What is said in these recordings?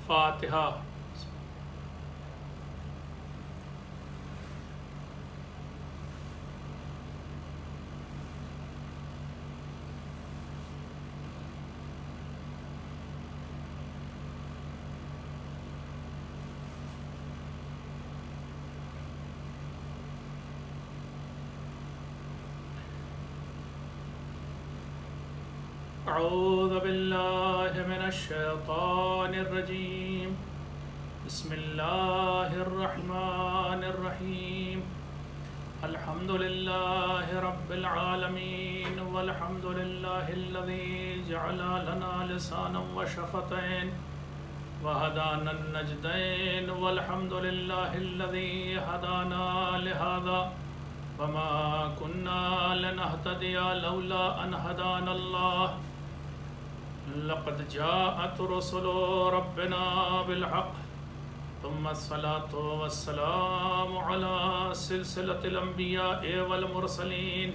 فاتحہ۔ اعوذ باللہ من الشیطان الرجیم، بسم اللہ الرحمن الرحیم، الحمد للہ رب العالمین، والحمد للہ الذی جعل لنا لسانا وشفتین وہدانا النجدین، والحمد للہ الذی ہدانا لہذا وما كنا لنهتدي لولا أن هدانا الله، لقد جاءت رسل ربنا بالحق، ثم الصلاة والسلام على سلسلة الأنبياء والمرسلين،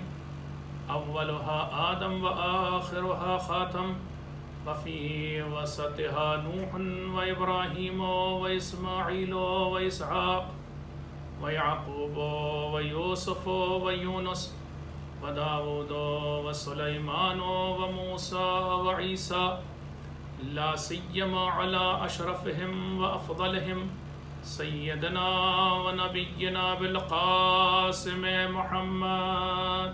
أولها آدم وآخرها خاتم، وفي وسطها نوح وإبراهيم وإسماعيل وإسحاق ويعقوب ويوسف ويونس وداود وسليمان وموسى وعيسى، لا سيما على أشرفهم وأفضلهم سيدنا ونبينا بالقاسم محمد،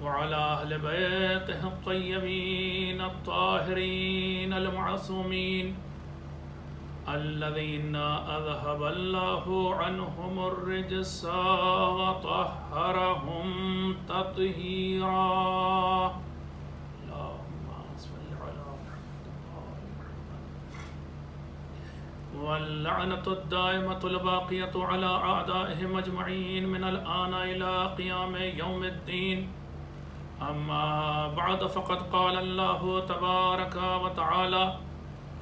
وعلى أهل بيته الطيبين الطاهرين المعصومين الذين أذهب الله عنهم الرجس وطهرهم تطهيرا، اللهم صل على محمد واللعنة الدائمة الباقية على أعدائهم أجمعين من الآن إلى قيام يوم الدين، أما بعد فقد قال الله تبارك وتعالى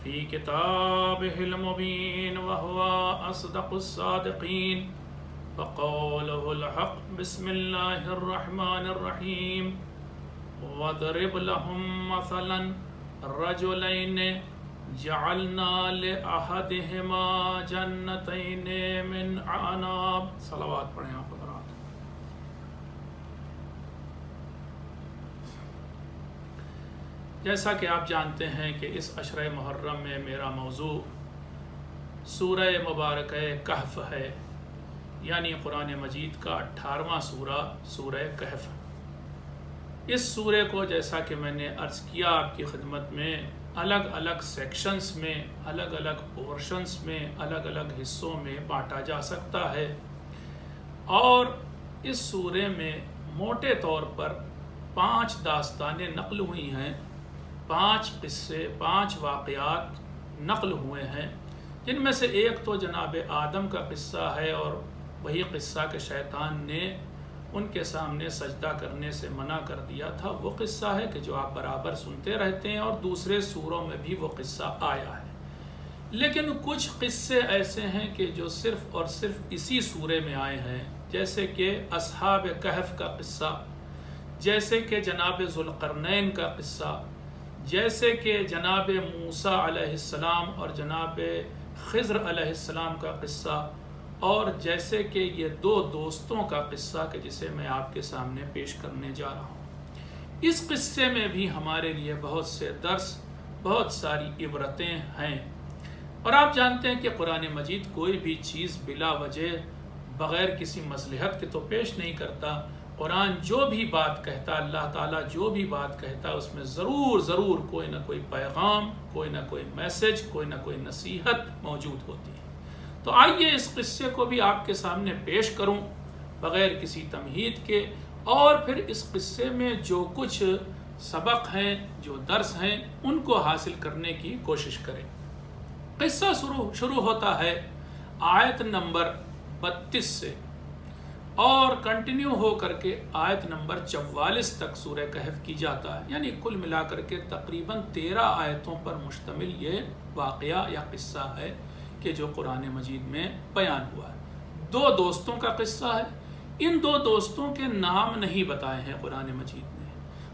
في كتابه المبين وهو أصدق الصادقين، وقوله الحق، بسم الله الرحمن الرحيم، واضرب لهم مثلا رجلين جعلنا لأحدهما جنتين من أعناب، صلوات پڑھیں آپ حضرات۔ جیسا کہ آپ جانتے ہیں کہ اس عشرہ محرم میں میرا موضوع سورہ مبارکہ کہف ہے، یعنی قرآن مجید کا 18واں سورہ سورہ کہف۔ اس سورے کو جیسا کہ میں نے عرض کیا آپ کی خدمت میں، الگ الگ سیکشنز میں، الگ الگ پورشنز میں، الگ الگ حصوں میں بانٹا جا سکتا ہے، اور اس سورے میں موٹے طور پر 5 داستانیں نقل ہوئی ہیں، 5 قصے، 5 واقعات نقل ہوئے ہیں، جن میں سے ایک تو جناب آدم کا قصہ ہے، اور وہی قصہ کہ شیطان نے ان کے سامنے سجدہ کرنے سے منع کر دیا تھا، وہ قصہ ہے کہ جو آپ برابر سنتے رہتے ہیں، اور دوسرے سوروں میں بھی وہ قصہ آیا ہے۔ لیکن کچھ قصے ایسے ہیں کہ جو صرف اور صرف اسی سورے میں آئے ہیں، جیسے کہ اصحاب کہف کا قصہ، جیسے کہ جناب ذوالقرنین کا قصہ، جیسے کہ جناب موسیٰ علیہ السلام اور جناب خضر علیہ السلام کا قصہ، اور جیسے کہ یہ 2 دوستوں کا قصہ کہ جسے میں آپ کے سامنے پیش کرنے جا رہا ہوں۔ اس قصے میں بھی ہمارے لیے بہت سے درس، بہت ساری عبرتیں ہیں، اور آپ جانتے ہیں کہ قرآن مجید کوئی بھی چیز بلا وجہ بغیر کسی مصلحت کے تو پیش نہیں کرتا۔ قرآن جو بھی بات کہتا، اللہ تعالیٰ جو بھی بات کہتا، اس میں ضرور کوئی نہ کوئی پیغام، کوئی نہ کوئی میسج، کوئی نہ کوئی نصیحت موجود ہوتی ہے۔ تو آئیے اس قصے کو بھی آپ کے سامنے پیش کروں بغیر کسی تمہید کے، اور پھر اس قصے میں جو کچھ سبق ہیں، جو درس ہیں، ان کو حاصل کرنے کی کوشش کریں۔ قصہ شروع ہوتا ہے آیت نمبر 32 سے، اور کنٹینیو ہو کر کے آیت نمبر 44 تک سورہ کہف کی جاتا ہے، یعنی کل ملا کر کے تقریباً 13 آیتوں پر مشتمل یہ واقعہ یا قصہ ہے کہ جو قرآن مجید میں بیان ہوا ہے۔ 2 دوستوں کا قصہ ہے۔ ان 2 دوستوں کے نام نہیں بتائے ہیں قرآن مجید نے،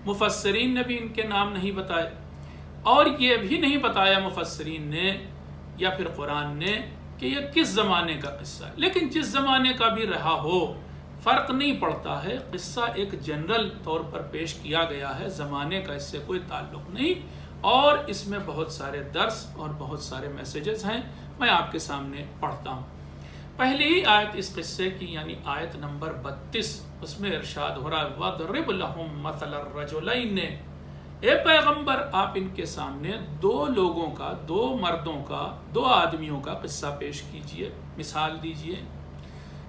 مفسرین نے بھی ان کے نام نہیں بتائے، اور یہ بھی نہیں بتایا مفسرین نے یا پھر قرآن نے کہ یہ کس زمانے کا قصہ ہے۔ لیکن جس زمانے کا بھی رہا ہو فرق نہیں پڑتا ہے، قصہ ایک جنرل طور پر پیش کیا گیا ہے، زمانے کا اس سے کوئی تعلق نہیں، اور اس میں بہت سارے درس اور بہت سارے میسیجز ہیں، میں آپ کے سامنے پڑھتا ہوں۔ پہلی ہی آیت اس قصے کی یعنی آیت نمبر 32، اس میں ارشاد ہو رہا ہے وَضْرِبْ لَهُمْ مَثَلَ الرَّجُلَيْنِ، اے پیغمبر آپ ان کے سامنے دو لوگوں کا، دو مردوں کا، دو آدمیوں کا قصہ پیش کیجئے، مثال دیجئے۔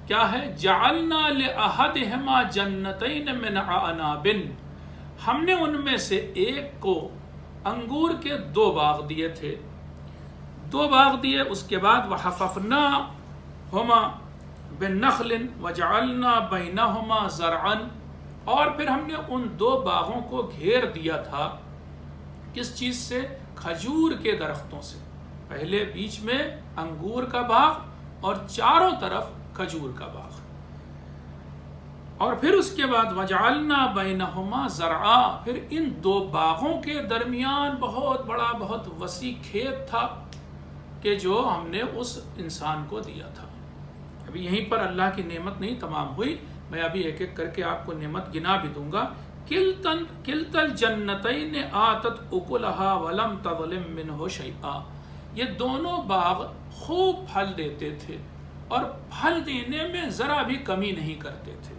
کیا ہے؟ جَعَلْنَا لِأَحَدِهِمَا جَنَّتَيْنِ مِنْ أَعْنَابٍ، ہم نے ان میں سے ایک کو انگور کے دو باغ دیے تھے، دو باغ دیے، اس کے بعد وَحَفَفْنَاهُمَا بِالنَّخْلٍ وَجَعَلْنَا بَيْنَهُمَا زَرْعًا، اور پھر ہم نے ان دو باغوں کو گھیر دیا تھا، کس چیز سے؟ کھجور کے درختوں سے، پہلے بیچ میں انگور کا باغ اور چاروں طرف کھجور کا باغ، اور پھر اس کے بعد وَجَعَلْنَا بَيْنَهُمَا زَرْعًا، پھر ان دو باغوں کے درمیان بہت بڑا بہت وسیع کھیت تھا کہ جو ہم نے اس انسان کو دیا تھا۔ ابھی یہیں پر اللہ کی نعمت نہیں تمام ہوئی، میں ابھی ایک ایک کر کے آپ کو نعمت گنا بھی دوں گا۔ کِلْتَا الْجَنَّتَيْنِ آتَتْ أُكُلَهَا وَلَمْ تَظْلِم مِّنْهُ شَيْئًا، یہ دونوں باغ خوب پھل دیتے تھے اور پھل دینے میں ذرا بھی کمی نہیں کرتے تھے۔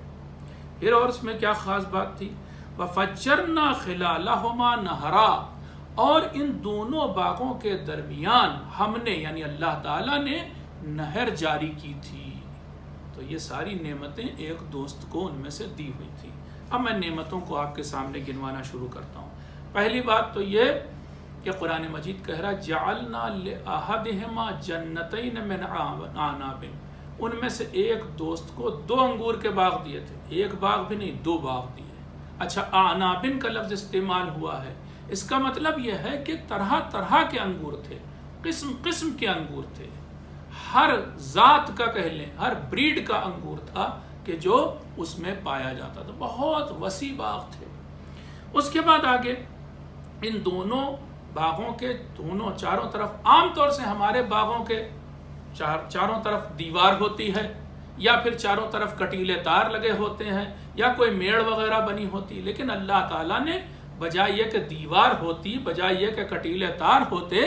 پھر اور اس میں کیا خاص بات تھی؟ وَفَجَّرْنَا خِلَالَهُمَا نَهْرًا، اور ان دونوں باغوں کے درمیان ہم نے یعنی اللہ تعالیٰ نے نہر جاری کی تھی۔ تو یہ ساری نعمتیں ایک دوست کو ان میں سے دی ہوئی تھی۔ اب میں نعمتوں کو آپ کے سامنے گنوانا شروع کرتا ہوں۔ پہلی بات تو یہ کہ قرآن مجید کہہ رہا جعلنا لأحدہما جنتین من اعناب، ان میں سے ایک دوست کو دو انگور کے باغ دیے تھے، ایک باغ بھی نہیں دو باغ دیے۔ اچھا اعنابن کا لفظ استعمال ہوا ہے، اس کا مطلب یہ ہے کہ طرح طرح کے انگور تھے، قسم قسم کے انگور تھے، ہر ذات کا کہہ لیں، ہر بریڈ کا انگور تھا کہ جو اس میں پایا جاتا تھا، بہت وسیع باغ تھے۔ اس کے بعد آگے ان دونوں باغوں کے دونوں چاروں طرف، عام طور سے ہمارے باغوں کے چاروں طرف دیوار ہوتی ہے یا پھر چاروں طرف کٹیلے تار لگے ہوتے ہیں یا کوئی میڑ وغیرہ بنی ہوتی، لیکن اللہ تعالیٰ نے بجائے یہ کہ دیوار ہوتی، بجائے یہ کہ کٹیلے تار ہوتے،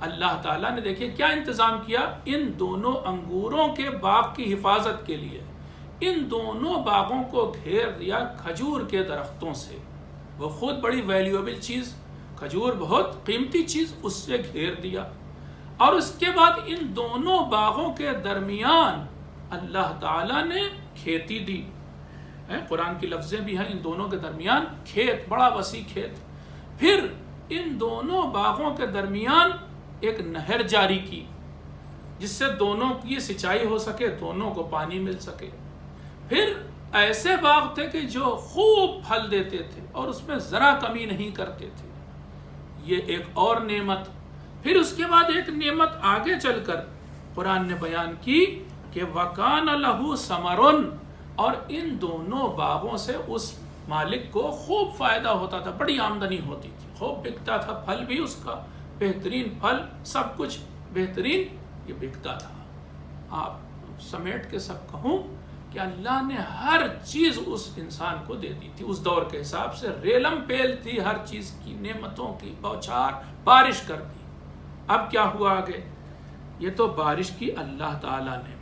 اللہ تعالیٰ نے دیکھیے کیا انتظام کیا، ان دونوں انگوروں کے باغ کی حفاظت کے لیے ان دونوں باغوں کو گھیر دیا کھجور کے درختوں سے۔ وہ خود بڑی ویلیوبل چیز، کھجور بہت قیمتی چیز، اس سے گھیر دیا، اور اس کے بعد ان دونوں باغوں کے درمیان اللہ تعالیٰ نے کھیتی دی۔ قرآن کی لفظیں بھی ہیں، ان دونوں کے درمیان کھیت، بڑا وسیع کھیت۔ پھر ان دونوں باغوں کے درمیان ایک نہر جاری کی جس سے دونوں کی سچائی ہو سکے، دونوں کو پانی مل سکے۔ پھر ایسے باغ تھے کہ جو خوب پھل دیتے تھے اور اس میں ذرا کمی نہیں کرتے تھے، یہ ایک اور نعمت۔ پھر اس کے بعد ایک نعمت آگے چل کر قرآن نے بیان کی کہ وَكَانَ لَهُ ثَمَرٌ، اور ان دونوں باغوں سے اس مالک کو خوب فائدہ ہوتا تھا، بڑی آمدنی ہوتی تھی، خوب بکتا تھا، پھل بھی اس کا بہترین، پھل سب کچھ بہترین، یہ بکتا تھا۔ آپ سمیٹ کے سب کہوں کہ اللہ نے ہر چیز اس انسان کو دے دی تھی، اس دور کے حساب سے ریلم پیل تھی ہر چیز کی، نعمتوں کی بوچھار، بارش کر دی۔ اب کیا ہوا آگے؟ یہ تو بارش کی اللہ تعالیٰ نے،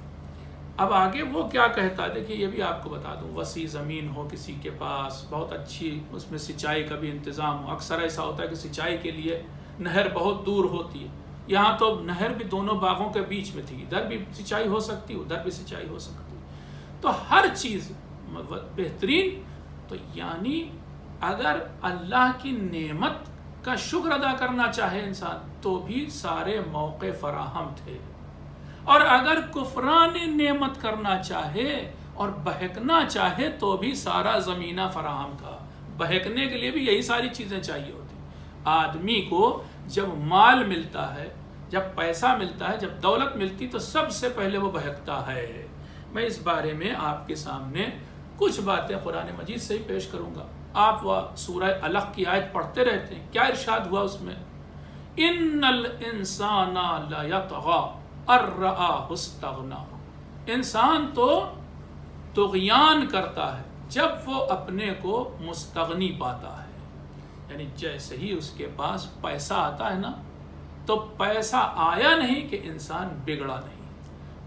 اب آگے وہ کیا کہتا ہے دیکھیے، یہ بھی آپ کو بتا دوں، وسیع زمین ہو کسی کے پاس، بہت اچھی اس میں سچائی کا بھی انتظام ہو، اکثر ایسا ہوتا ہے کہ سچائی کے لیے نہر بہت دور ہوتی ہے، یہاں تو نہر بھی دونوں باغوں کے بیچ میں تھی، ادھر بھی سچائی ہو سکتی، ادھر بھی سچائی ہو سکتی، تو ہر چیز بہترین۔ تو یعنی اگر اللہ کی نعمت کا شکر ادا کرنا چاہے انسان تو بھی سارے موقع فراہم تھے، اور اگر کفران نعمت کرنا چاہے اور بہکنا چاہے تو بھی سارا زمینہ فراہم تھا۔ بہکنے کے لیے بھی یہی ساری چیزیں چاہیے ہوتی۔ آدمی کو جب مال ملتا ہے، جب پیسہ ملتا ہے، جب دولت ملتی تو سب سے پہلے وہ بہکتا ہے۔ میں اس بارے میں آپ کے سامنے کچھ باتیں قرآن مجید سے ہی پیش کروں گا۔ آپ وہ سورہ علق کی آیت پڑھتے رہتے ہیں، کیا ارشاد ہوا اس میں؟ ان الانسان لیطغی ان رآہ استغنی، انسان تو طغیان کرتا ہے جب وہ اپنے کو مستغنی پاتا ہے، یعنی جیسے ہی اس کے پاس پیسہ آتا ہے نا، تو پیسہ آیا نہیں کہ انسان بگڑا نہیں،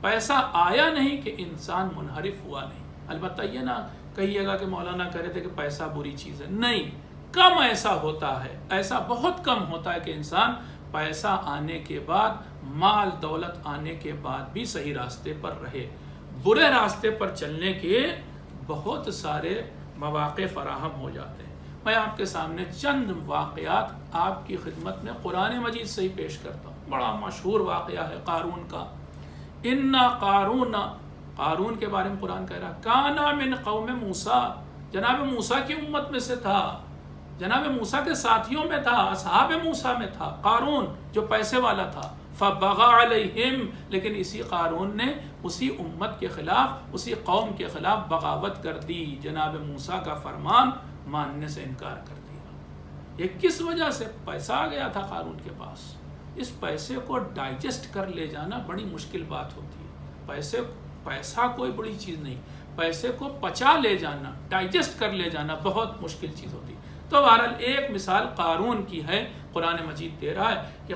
پیسہ آیا نہیں کہ انسان منحرف ہوا نہیں۔ البتہ یہ نہ کہیے گا کہ مولانا کہہ رہے تھے کہ پیسہ بری چیز ہے، نہیں، کم ایسا ہوتا ہے، ایسا بہت کم ہوتا ہے کہ انسان پیسہ آنے کے بعد، مال دولت آنے کے بعد بھی صحیح راستے پر رہے۔ برے راستے پر چلنے کے بہت سارے مواقع فراہم ہو جاتے ہیں۔ میں آپ کے سامنے چند واقعات آپ کی خدمت میں قرآن مجید سے ہی پیش کرتا ہوں۔ بڑا مشہور واقعہ ہے قارون کا۔ اِنَّا قارون، قارون کے بارے میں قرآن کہہ رہا، کانا من قوم موسیٰ، جناب موسیٰ کی امت میں سے تھا، جناب موسیٰ کے ساتھیوں میں تھا، اصحاب موسیٰ میں تھا قارون جو پیسے والا تھا۔ فبغى علیہم، لیکن اسی قارون نے اسی امت کے خلاف، اسی قوم کے خلاف بغاوت کر دی، جناب موسیٰ کا فرمان ماننے سے انکار کر دیا۔ یہ کس وجہ سے؟ پیسہ آ گیا تھا قارون کے پاس، اس پیسے کو ڈائجسٹ کر لے جانا بڑی مشکل بات ہوتی ہے۔ پیسہ کوئی بڑی چیز نہیں، پیسے کو پچا لے جانا، ڈائجسٹ کر لے جانا بہت مشکل چیز ہوتی ہے۔ تو بہرحال ایک مثال قارون کی ہے، قرآن مجید دے رہا ہے کہ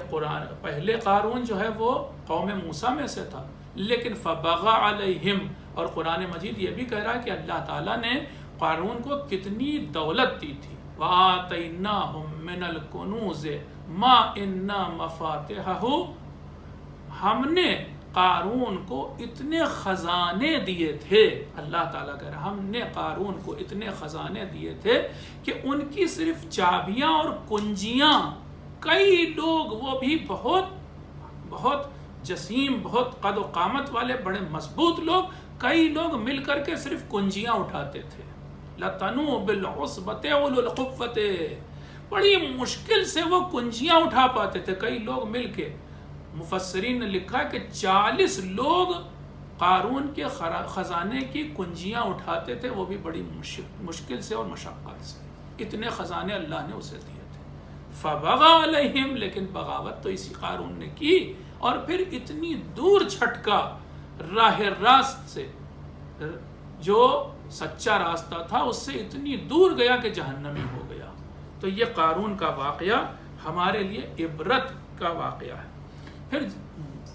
پہلے قارون جو ہے وہ قوم موسیٰ میں سے تھا، لیکن فبغى علیہم، اور قرآن مجید یہ بھی کہہ رہا ہے کہ اللہ تعالیٰ نے قارون کو کتنی دولت دی تھی۔ وَآتَيْنَاهُمْ مِنَ الْكُنُوزِ مَا إِنَّ مَفَاتِحَهُ، ہم نے قارون کو اتنے خزانے دیے تھے، اللہ تعالیٰ کہہ رہا ہم نے قارون کو اتنے خزانے دیے تھے کہ ان کی صرف چابیاں اور کنجیاں، کئی لوگ وہ بھی بہت جسیم، بہت قد و قامت والے، بڑے مضبوط لوگ، کئی لوگ مل کر کے صرف کنجیاں اٹھاتے تھے۔ لَتَنُوا بِالْعُصْبَةِ أُولِي الْقُوَّةِ، بڑی مشکل سے وہ کنجیاں اٹھا پاتے تھے کئی لوگ مل کے۔ مفسرین نے لکھا ہے کہ 40 لوگ قارون کے خزانے کی کنجیاں اٹھاتے تھے، وہ بھی بڑی مشکل سے اور مشقت سے، اتنے خزانے اللہ نے اسے دیے تھے۔ فبغى علیہم، لیکن بغاوت تو اسی قارون نے کی، اور پھر اتنی دور چھٹکا راہ راست سے، جو سچا راستہ تھا اس سے اتنی دور گیا کہ جہنمی ہو گیا۔ تو یہ قارون کا واقعہ ہمارے لیے عبرت کا واقعہ ہے۔ پھر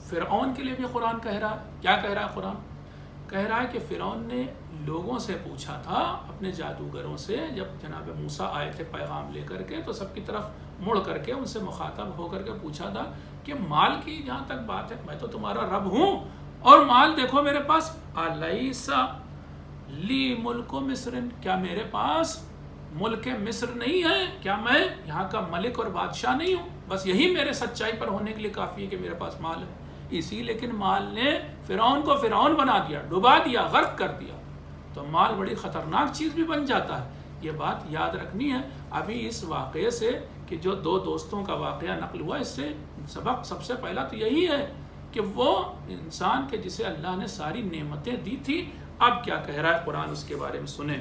فرعون کے لیے بھی قرآن کہہ رہا ہے، کیا کہہ رہا ہے قرآن؟ کہہ رہا ہے کہ فرعون نے لوگوں سے پوچھا تھا، اپنے جادوگروں سے، جب جناب موسیٰ آئے تھے پیغام لے کر کے، تو سب کی طرف مڑ کر کے ان سے مخاطب ہو کر کے پوچھا تھا کہ مال کی جہاں تک بات ہے، میں تو تمہارا رب ہوں، اور مال دیکھو میرے پاس، الیس لی ملک مصر، کیا میرے پاس ملک مصر نہیں ہے؟ کیا میں یہاں کا ملک اور بادشاہ نہیں ہوں؟ بس یہی میرے سچائی پر ہونے کے لیے کافی ہے کہ میرے پاس مال ہے۔ اسی لیکن مال نے فرعون کو فرعون بنا دیا، ڈبا دیا، غرق کر دیا۔ تو مال بڑی خطرناک چیز بھی بن جاتا ہے، یہ بات یاد رکھنی ہے۔ ابھی اس واقعے سے کہ جو دو دوستوں کا واقعہ نقل ہوا، اس سے سبق سب سے پہلا تو یہی ہے کہ وہ انسان کے جسے اللہ نے ساری نعمتیں دی تھی، اب کیا کہہ رہا ہے قرآن اس کے بارے میں سنیں۔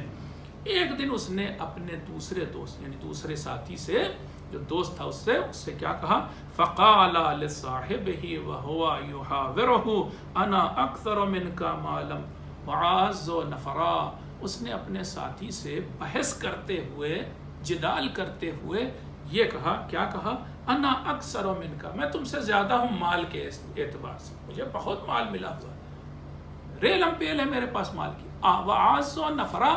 ایک دن اس نے اپنے دوسرے دوست یعنی دوسرے ساتھی سے، جو دوست تھا اس سے کیا کہا؟ فقال لصاحبہ وهو يحاوره انا اکثر منك مالا واعز نفرا، اس نے اپنے ساتھی سے بحث کرتے ہوئے، جدال کرتے ہوئے یہ کہا، کیا کہا؟ انا اکثر منک، میں تم سے زیادہ ہوں مال کے اعتبار سے، مجھے بہت مال ملا ہوا ہے، ریلم پیل ہے میرے پاس مال کی، واعز نفرا،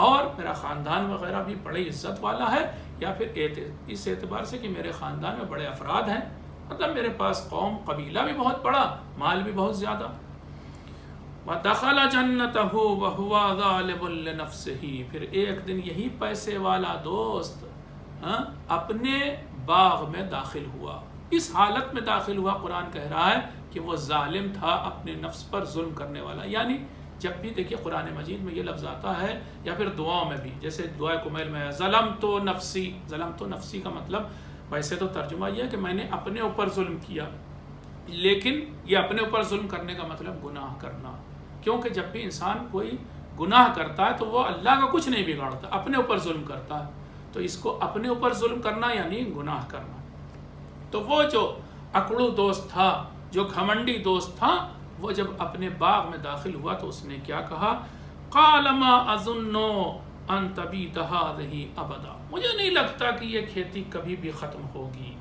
اور میرا خاندان وغیرہ بھی بڑی عزت والا ہے، یا پھر اس اعتبار سے کہ میرے خاندان میں بڑے افراد ہیں، مطلب میرے پاس قوم قبیلہ بھی بہت بڑا، مال بھی بہت زیادہ۔ وَدَخَلَ جَنَّتَهُ وَهُوَ ظَالِمٌ لِنَفْسِهِ، پھر ایک دن یہی پیسے والا دوست اپنے باغ میں داخل ہوا، اس حالت میں داخل ہوا، قرآن کہہ رہا ہے کہ وہ ظالم تھا، اپنے نفس پر ظلم کرنے والا۔ یعنی جب بھی دیکھیے قرآن مجید میں یہ لفظ آتا ہے، یا پھر دعاؤں میں بھی، جیسے دعائے کمیل میں ہے ظلمت نفسی، ظلمت نفسی کا مطلب ویسے تو ترجمہ یہ ہے کہ میں نے اپنے اوپر ظلم کیا، لیکن یہ اپنے اوپر ظلم کرنے کا مطلب گناہ کرنا، کیونکہ جب بھی انسان کوئی گناہ کرتا ہے تو وہ اللہ کا کچھ نہیں بگاڑتا، اپنے اوپر ظلم کرتا ہے. تو اس کو اپنے اوپر ظلم کرنا یعنی گناہ کرنا. تو وہ جو اکڑو دوست تھا، جو گھمنڈی دوست تھا، وہ جب اپنے باغ میں داخل ہوا تو اس نے کیا کہا؟ قال ما اظن ان تبید هذه ابدا. مجھے نہیں لگتا کہ یہ کھیتی کبھی بھی ختم ہوگی،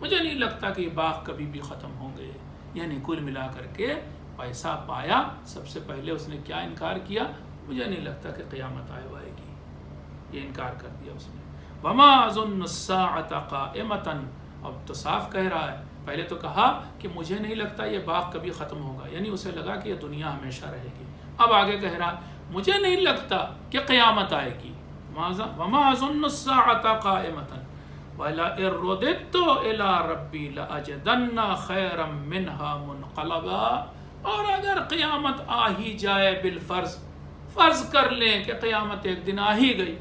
مجھے نہیں لگتا کہ یہ باغ کبھی بھی ختم ہوں گے. یعنی کل ملا کر کے پیسہ پایا، سب سے پہلے اس نے کیا انکار کیا؟ مجھے نہیں لگتا کہ قیامت آئے گی، یہ انکار کر دیا اس نے. وما اظن الساعة قائمة. اب تو صاف کہہ رہا ہے، پہلے تو کہا کہ مجھے نہیں لگتا یہ باغ کبھی ختم ہوگا، یعنی اسے لگا کہ یہ دنیا ہمیشہ رہے گی. اب آگے کہہ رہا مجھے نہیں لگتا کہ قیامت آئے گی. وما اظن الساعة قائمة ولئن رددت الى ربی لاجدن خیرا منها منقلبا. اور اگر قیامت آ ہی جائے بالفرض، فرض کر لیں کہ قیامت ایک دن آ ہی گئی،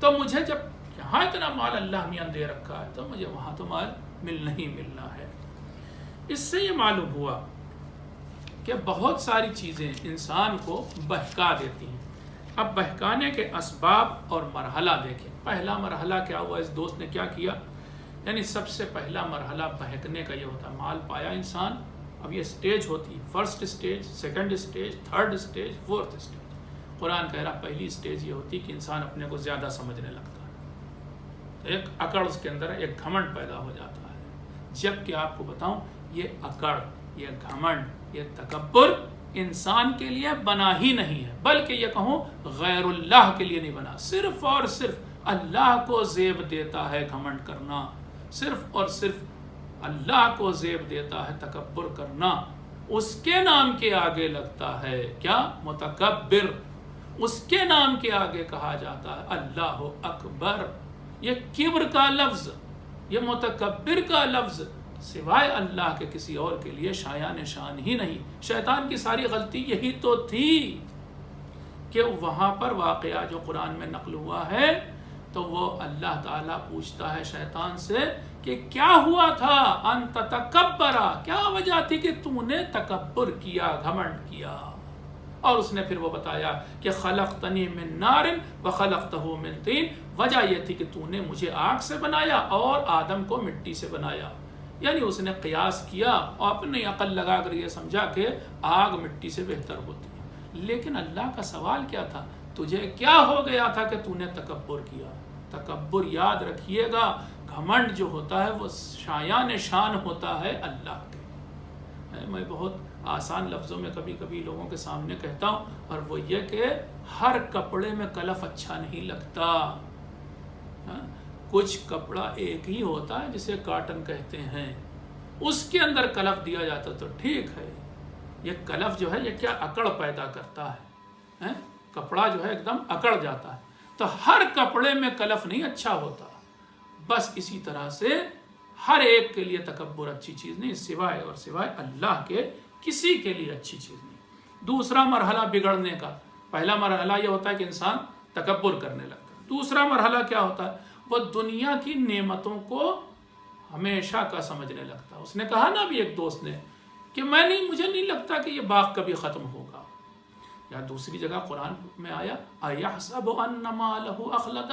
تو مجھے جب یہاں اتنا مال اللہ میاں دے رکھا ہے تو مجھے وہاں تو مال ملنا ہے. اس سے یہ معلوم ہوا کہ بہت ساری چیزیں انسان کو بہکا دیتی ہیں. اب بہکانے کے اسباب اور مرحلہ دیکھیں. پہلا مرحلہ کیا ہوا؟ اس دوست نے کیا کیا؟ یعنی سب سے پہلا مرحلہ بہکنے کا یہ ہوتا ہے، مال پایا انسان، اب یہ سٹیج ہوتی ہے، first stage, second stage, third stage, fourth stage. قرآن کہہ رہا پہلی سٹیج یہ ہوتی ہے کہ انسان اپنے کو زیادہ سمجھنے لگتا ہے، ایک اکڑ اس کے اندر ایک گھمنڈ پیدا ہو جاتا ہے. جب کہ آپ کو بتاؤں یہ اکڑ، یہ گھمنڈ، یہ تکبر انسان کے لیے بنا ہی نہیں ہے، بلکہ یہ کہوں غیر اللہ کے لیے نہیں بنا. صرف اور صرف اللہ کو زیب دیتا ہے گھمنڈ کرنا، صرف اور صرف اللہ کو زیب دیتا ہے تکبر کرنا. اس کے نام کے آگے لگتا ہے کیا؟ متکبر. اس کے نام کے آگے کہا جاتا ہے اللہ اکبر. یہ کبر کا لفظ، یہ متکبر کا لفظ سوائے اللہ کے کسی اور کے لیے شایان شان ہی نہیں. شیطان کی ساری غلطی یہی تو تھی کہ وہاں پر واقعہ جو قرآن میں نقل ہوا ہے تو وہ اللہ تعالیٰ پوچھتا ہے شیطان سے کہ کیا ہوا تھا؟ انت تکبرا، کیا وجہ تھی کہ تو نے تکبر کیا، گھمنڈ کیا؟ اور اس نے پھر وہ بتایا کہ خلقتنی من نار وخلقتہ من طین. وجہ یہ تھی کہ تو نے مجھے آگ سے بنایا اور آدم کو مٹی سے بنایا. یعنی اس نے قیاس کیا اور اپنی عقل لگا کر یہ سمجھا کہ آگ مٹی سے بہتر ہوتی ہے. لیکن اللہ کا سوال کیا تھا؟ تجھے کیا ہو گیا تھا کہ تو نے تکبر کیا؟ تکبر یاد رکھیے گا، گھمنڈ جو ہوتا ہے وہ شایان شان ہوتا ہے اللہ کے. میں بہت آسان لفظوں میں کبھی کبھی لوگوں کے سامنے کہتا ہوں، اور وہ یہ کہ ہر کپڑے میں کلف اچھا نہیں لگتا. کچھ کپڑا ایک ہی ہوتا ہے جسے کاٹن کہتے ہیں، اس کے اندر کلف دیا جاتا تو ٹھیک ہے. یہ کلف جو ہے یہ کیا اکڑ پیدا کرتا ہے، کپڑا جو ہے ایک دم اکڑ جاتا ہے. تو ہر کپڑے میں کلف نہیں اچھا ہوتا. بس اسی طرح سے ہر ایک کے لیے تکبر اچھی چیز نہیں، سوائے اور سوائے اللہ کے کسی کے لیے اچھی چیز نہیں. دوسرا مرحلہ بگڑنے کا، پہلا مرحلہ یہ ہوتا ہے کہ انسان تکبر کرنے لگتا ہے. دوسرا مرحلہ کیا ہوتا ہے؟ وہ دنیا کی نعمتوں کو ہمیشہ کا سمجھنے لگتا ہے. اس نے کہا نا ابھی ایک دوست نے کہ مجھے نہیں لگتا کہ یہ باغ کبھی ختم ہوگا. یا دوسری جگہ قرآن میں آیا اَيَحْسَبُ أَنَّ مَالَهُ أَخْلَدَ.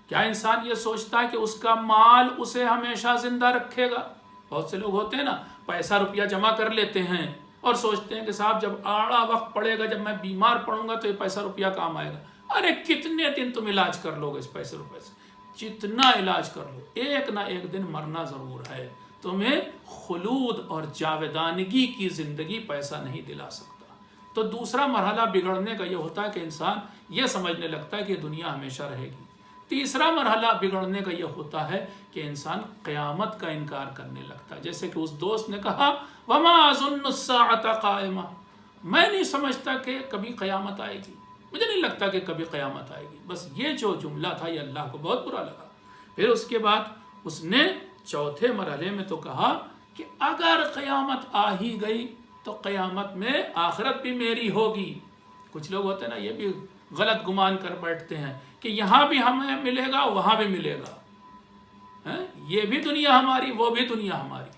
کیا انسان یہ سوچتا ہے کہ اس کا مال اسے ہمیشہ زندہ رکھے گا؟ بہت سے لوگ ہوتے ہیں نا، پیسہ روپیہ جمع کر لیتے ہیں اور سوچتے ہیں کہ صاحب جب آڑا وقت پڑے گا، جب میں بیمار پڑوں گا تو یہ پیسہ روپیہ کام آئے گا. ارے کتنے دن تم علاج کر لو گے اس پیسے روپے سے؟ جتنا علاج کر لو، ایک نہ ایک دن مرنا ضرور ہے. تمہیں خلود اور جاودانگی کی زندگی پیسہ نہیں دلا سکتا. تو دوسرا مرحلہ بگڑنے کا یہ ہوتا ہے کہ انسان یہ سمجھنے لگتا ہے کہ دنیا ہمیشہ رہے گی. تیسرا مرحلہ بگڑنے کا یہ ہوتا ہے کہ انسان قیامت کا انکار کرنے لگتا ہے. جیسے کہ اس دوست نے کہا وما اظن الساعة قائمہ، میں نہیں سمجھتا کہ کبھی قیامت آئے گی، مجھے نہیں لگتا کہ کبھی قیامت آئے گی. بس یہ جو جملہ تھا یہ اللہ کو بہت برا لگا. پھر اس کے بعد اس نے چوتھے مرحلے میں تو کہا کہ اگر قیامت آ ہی گئی تو قیامت میں آخرت بھی میری ہوگی. کچھ لوگ ہوتے ہیں نا، یہ بھی غلط گمان کر بیٹھتے ہیں کہ یہاں بھی ہمیں ملے گا وہاں بھی ملے گا، یہ بھی دنیا ہماری وہ بھی دنیا ہماری.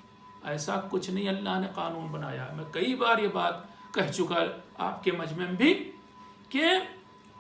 ایسا کچھ نہیں اللہ نے قانون بنایا. میں کئی بار یہ بات کہہ چکا آپ کے مجمع میں بھی کہ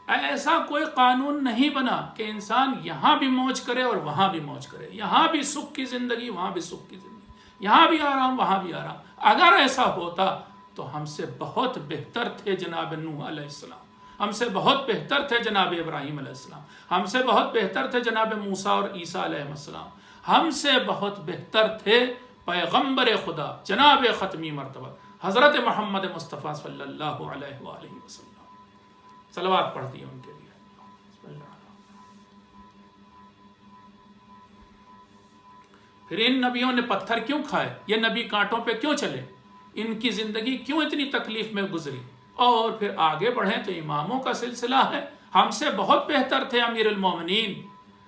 ایسا کوئی قانون نہیں بنا کہ انسان یہاں بھی موج کرے اور وہاں بھی موج کرے، یہاں بھی سکھ کی زندگی وہاں بھی سکھ کی زندگی، یہاں بھی آرام وہاں بھی آرام۔ اگر ایسا ہوتا تو ہم سے بہت بہتر تھے جناب نوح علیہ السلام، ہم سے بہت بہتر تھے جناب ابراہیم علیہ السلام، ہم سے بہت بہتر تھے جناب موسیٰ اور عیسیٰ علیہ السلام، ہم سے بہت بہتر تھے پیغمبر خدا جناب ختمی مرتبہ حضرت محمد مصطفیٰ صلی اللہ علیہ وآلہ وسلم۔ صلوات پڑھ دی ان کے لیے۔ پھر ان نبیوں نے پتھر کیوں کھائے؟ یہ نبی کانٹوں پہ کیوں چلے؟ ان کی زندگی کیوں اتنی تکلیف میں گزری؟ اور پھر آگے بڑھیں تو اماموں کا سلسلہ ہے۔ ہم سے بہت بہتر تھے امیر المومنین،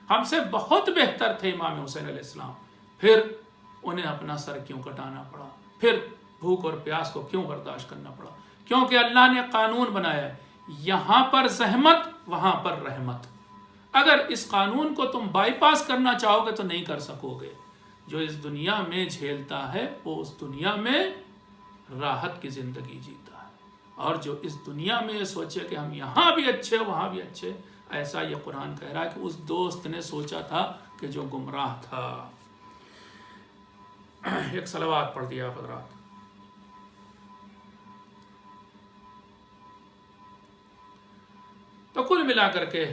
ہم سے بہت بہتر تھے امام حسین علیہ السلام، پھر انہیں اپنا سر کیوں کٹانا پڑا؟ پھر بھوک اور پیاس کو کیوں برداشت کرنا پڑا؟ کیونکہ اللہ نے قانون بنایا ہے، یہاں پر زحمت وہاں پر رحمت۔ اگر اس قانون کو تم بائی پاس کرنا چاہو گے تو نہیں کر سکو گے۔ جو اس دنیا میں جھیلتا ہے وہ اس دنیا میں راحت کی زندگی جیتا ہے، اور جو اس دنیا میں یہ سوچے کہ ہم یہاں بھی اچھے وہاں بھی اچھے، ایسا یہ قرآن کہہ رہا ہے کہ اس دوست نے سوچا تھا کہ جو گمراہ تھا۔ ایک صلوات پڑھ دیا حضرات۔ تو کل ملا کر کے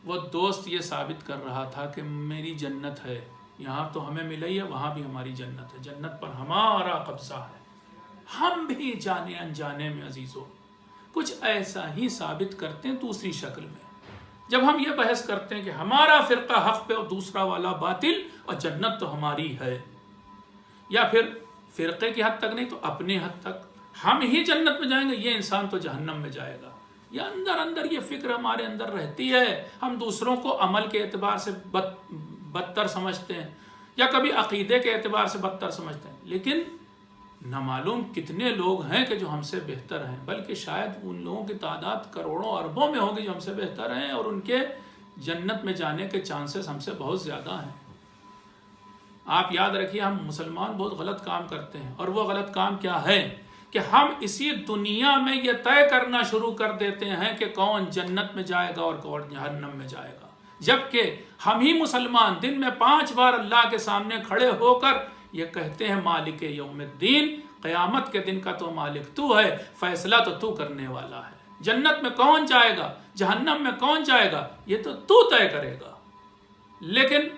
وہ دوست یہ ثابت کر رہا تھا کہ میری جنت ہے، یہاں تو ہمیں ملی ہے وہاں بھی ہماری جنت ہے، جنت پر ہمارا قبضہ ہے۔ ہم بھی جانے انجانے میں عزیزو کچھ ایسا ہی ثابت کرتے ہیں دوسری شکل میں۔ جب ہم یہ بحث کرتے ہیں کہ ہمارا فرقہ حق پہ اور دوسرا والا باطل اور جنت تو ہماری ہے، یا پھر فرقے کی حد تک نہیں تو اپنی حد تک ہم ہی جنت میں جائیں گے، یہ انسان تو جہنم میں جائے گا، یا اندر اندر یہ فکر ہمارے اندر رہتی ہے۔ ہم دوسروں کو عمل کے اعتبار سے بدتر سمجھتے ہیں، یا کبھی عقیدے کے اعتبار سے بدتر سمجھتے ہیں، لیکن نہ معلوم کتنے لوگ ہیں کہ جو ہم سے بہتر ہیں، بلکہ شاید ان لوگوں کی تعداد کروڑوں اربوں میں ہوگی جو ہم سے بہتر ہیں، اور ان کے جنت میں جانے کے چانسز ہم سے بہت زیادہ ہیں۔ آپ یاد رکھیے، ہم مسلمان بہت غلط کام کرتے ہیں، اور وہ غلط کام کیا ہے کہ ہم اسی دنیا میں یہ طے کرنا شروع کر دیتے ہیں کہ کون جنت میں جائے گا اور کون جہنم میں جائے گا، جبکہ ہم ہی مسلمان دن میں 5 بار اللہ کے سامنے کھڑے ہو کر یہ کہتے ہیں مالک یوم الدین، قیامت کے دن کا تو مالک تو ہے، فیصلہ تو تو کرنے والا ہے، جنت میں کون جائے گا جہنم میں کون جائے گا یہ تو تو طے کرے گا۔ لیکن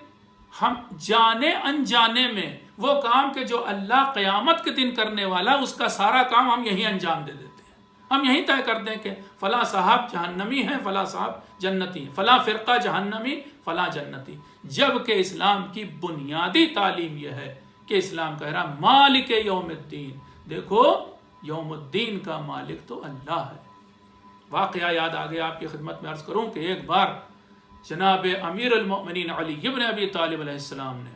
ہم جانے انجانے میں وہ کام کہ جو اللہ قیامت کے دن کرنے والا، اس کا سارا کام ہم یہیں انجام دے دیتے ہیں۔ ہم یہیں طے کر دیں کہ فلاں صاحب جہنمی ہیں، فلاں صاحب جنتی ہیں، فلاں فرقہ جہنمی فلاں جنتی، جبکہ اسلام کی بنیادی تعلیم یہ ہے کہ اسلام کہہ رہا مالک یوم الدین، دیکھو یوم الدین کا مالک تو اللہ ہے۔ واقعہ یاد آ گیا، آپ کی خدمت میں عرض کروں کہ ایک بار جناب امیر المؤمنین علی ابن ابی طالب علیہ السلام نے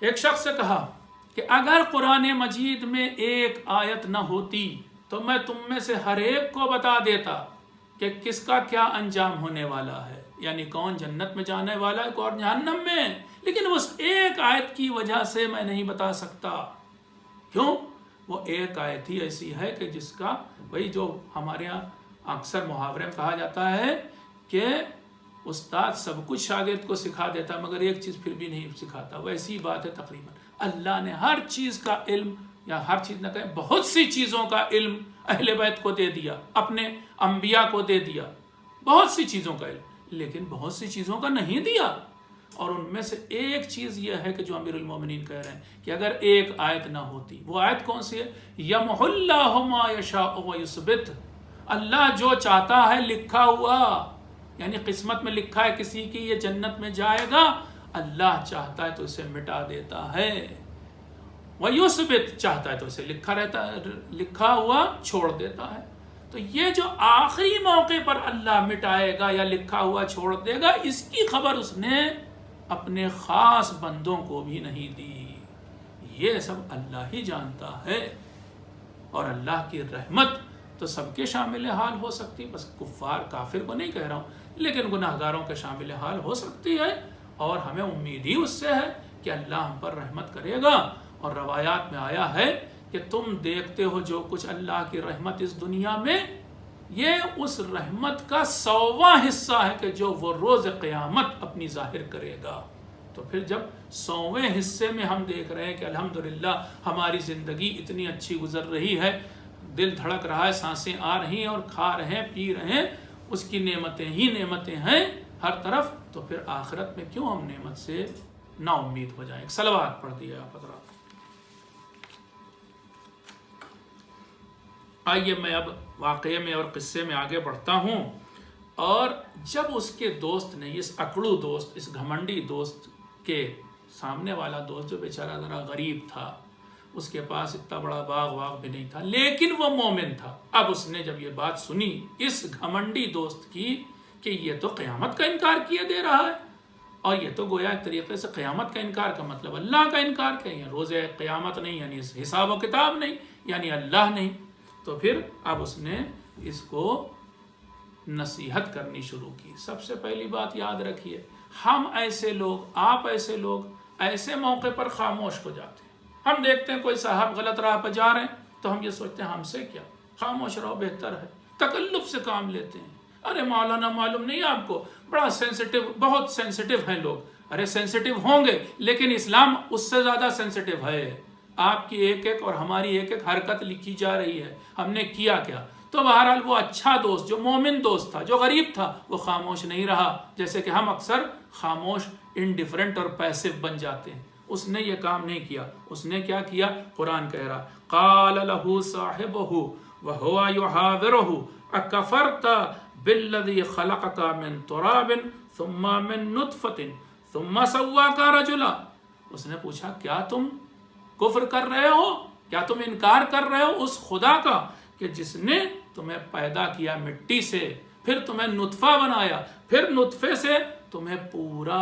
ایک شخص سے کہا کہ اگر قرآن مجید میں ایک آیت نہ ہوتی تو میں تم میں سے ہر ایک کو بتا دیتا کہ کس کا کیا انجام ہونے والا ہے، یعنی کون جنت میں جانے والا ہے کون جہنم میں، لیکن اس ایک آیت کی وجہ سے میں نہیں بتا سکتا۔ کیوں؟ وہ ایک آیت ہی ایسی ہے کہ جس کا وہی جو ہمارے یہاں اکثر محاورے میں کہا جاتا ہے کہ استاد سب کچھ شاگرد کو سکھا دیتا مگر ایک چیز پھر بھی نہیں سکھاتا، ویسی بات ہے تقریباً اللہ نے ہر چیز کا علم، یا ہر چیز نہ کہیں بہت سی چیزوں کا علم اہل بیت کو دے دیا، اپنے انبیاء کو دے دیا بہت سی چیزوں کا علم، لیکن بہت سی چیزوں کا نہیں دیا۔ اور ان میں سے ایک چیز یہ ہے کہ جو امیر المومنین کہہ رہے ہیں کہ اگر ایک آیت نہ ہوتی، وہ آیت کون سی ہے؟ یمحو اللہ ما یشاء ویثبت، اللہ جو چاہتا ہے لکھا ہوا، یعنی قسمت میں لکھا ہے کسی کی یہ جنت میں جائے گا، اللہ چاہتا ہے تو اسے مٹا دیتا ہے، ویثبت چاہتا ہے تو اسے لکھا ہوا چھوڑ دیتا ہے۔ تو یہ جو آخری موقع پر اللہ مٹائے گا یا لکھا ہوا چھوڑ دے گا، اس کی خبر اس نے اپنے خاص بندوں کو بھی نہیں دی، یہ سب اللہ ہی جانتا ہے۔ اور اللہ کی رحمت تو سب کے شامل حال ہو سکتی، بس کفار کافر کو نہیں کہہ رہا ہوں، لیکن گناہ گاروں کے شامل حال ہو سکتی ہے، اور ہمیں امید ہی اس سے ہے کہ اللہ ہم پر رحمت کرے گا۔ اور روایات میں آیا ہے کہ تم دیکھتے ہو جو کچھ اللہ کی رحمت اس دنیا میں، یہ اس رحمت کا 100واں حصہ ہے کہ جو وہ روز قیامت اپنی ظاہر کرے گا۔ تو پھر جب 100ویں حصے میں ہم دیکھ رہے ہیں کہ الحمدللہ ہماری زندگی اتنی اچھی گزر رہی ہے، دل دھڑک رہا ہے، سانسیں آ رہی ہیں اور کھا رہے ہیں، پی رہے ہیں، اس کی نعمتیں ہی نعمتیں ہیں ہر طرف، تو پھر آخرت میں کیوں ہم نعمت سے نا امید ہو جائیں؟ ایک صلوات پڑھ دیا آپ حضرات۔ آئیے میں اب واقعے میں اور قصے میں آگے بڑھتا ہوں۔ اور جب اس کے دوست نے، اس اکڑو دوست، اس گھمنڈی دوست کے سامنے والا دوست جو بیچارہ ذرا غریب تھا، اس کے پاس اتنا بڑا باغ بھی نہیں تھا، لیکن وہ مومن تھا، اب اس نے جب یہ بات سنی اس گھمنڈی دوست کی کہ یہ تو قیامت کا انکار کیے دے رہا ہے، اور یہ تو گویا ایک طریقے سے قیامت کا انکار کا مطلب اللہ کا انکار کہ یہ روز قیامت نہیں، یعنی حساب و کتاب نہیں، یعنی اللہ نہیں، تو پھر اب اس نے اس کو نصیحت کرنی شروع کی۔ سب سے پہلی بات یاد رکھیے، ہم ایسے لوگ، آپ ایسے لوگ ایسے موقع پر خاموش ہو جاتے ہیں۔ ہم دیکھتے ہیں کوئی صاحب غلط راہ پہ جا رہے ہیں تو ہم یہ سوچتے ہیں ہم سے کیا، خاموش رہو بہتر ہے، تکلف سے کام لیتے ہیں۔ ارے مولانا معلوم نہیں آپ کو، بڑا سینسٹیو، بہت سینسٹیو ہیں لوگ۔ ارے سینسٹیو ہوں گے، لیکن اسلام اس سے زیادہ سینسٹیو ہے۔ آپ کی ایک ایک اور ہماری ایک ایک حرکت لکھی جا رہی ہے، ہم نے کیا کیا۔ تو بہرحال وہ اچھا دوست، جو مومن دوست تھا، جو غریب تھا، وہ خاموش نہیں رہا، جیسے کہ ہم اکثر خاموش، انڈیفرنٹ اور پیسو بن جاتے ہیں۔ اس نے یہ کام نہیں کیا، اس نے کیا کیا؟ قرآن کہہ رہا، قال له صاحبه وهو يحاوره اکفرت بالذی خلقك من تراب ثم من نطفة ثم سواك رجلا۔ اس نے پوچھا کیا تم کفر کر رہے ہو، کیا تم انکار کر رہے ہو اس خدا کا کہ جس نے تمہیں پیدا کیا مٹی سے، پھر تمہیں نطفہ بنایا، پھر نطفے سے تمہیں پورا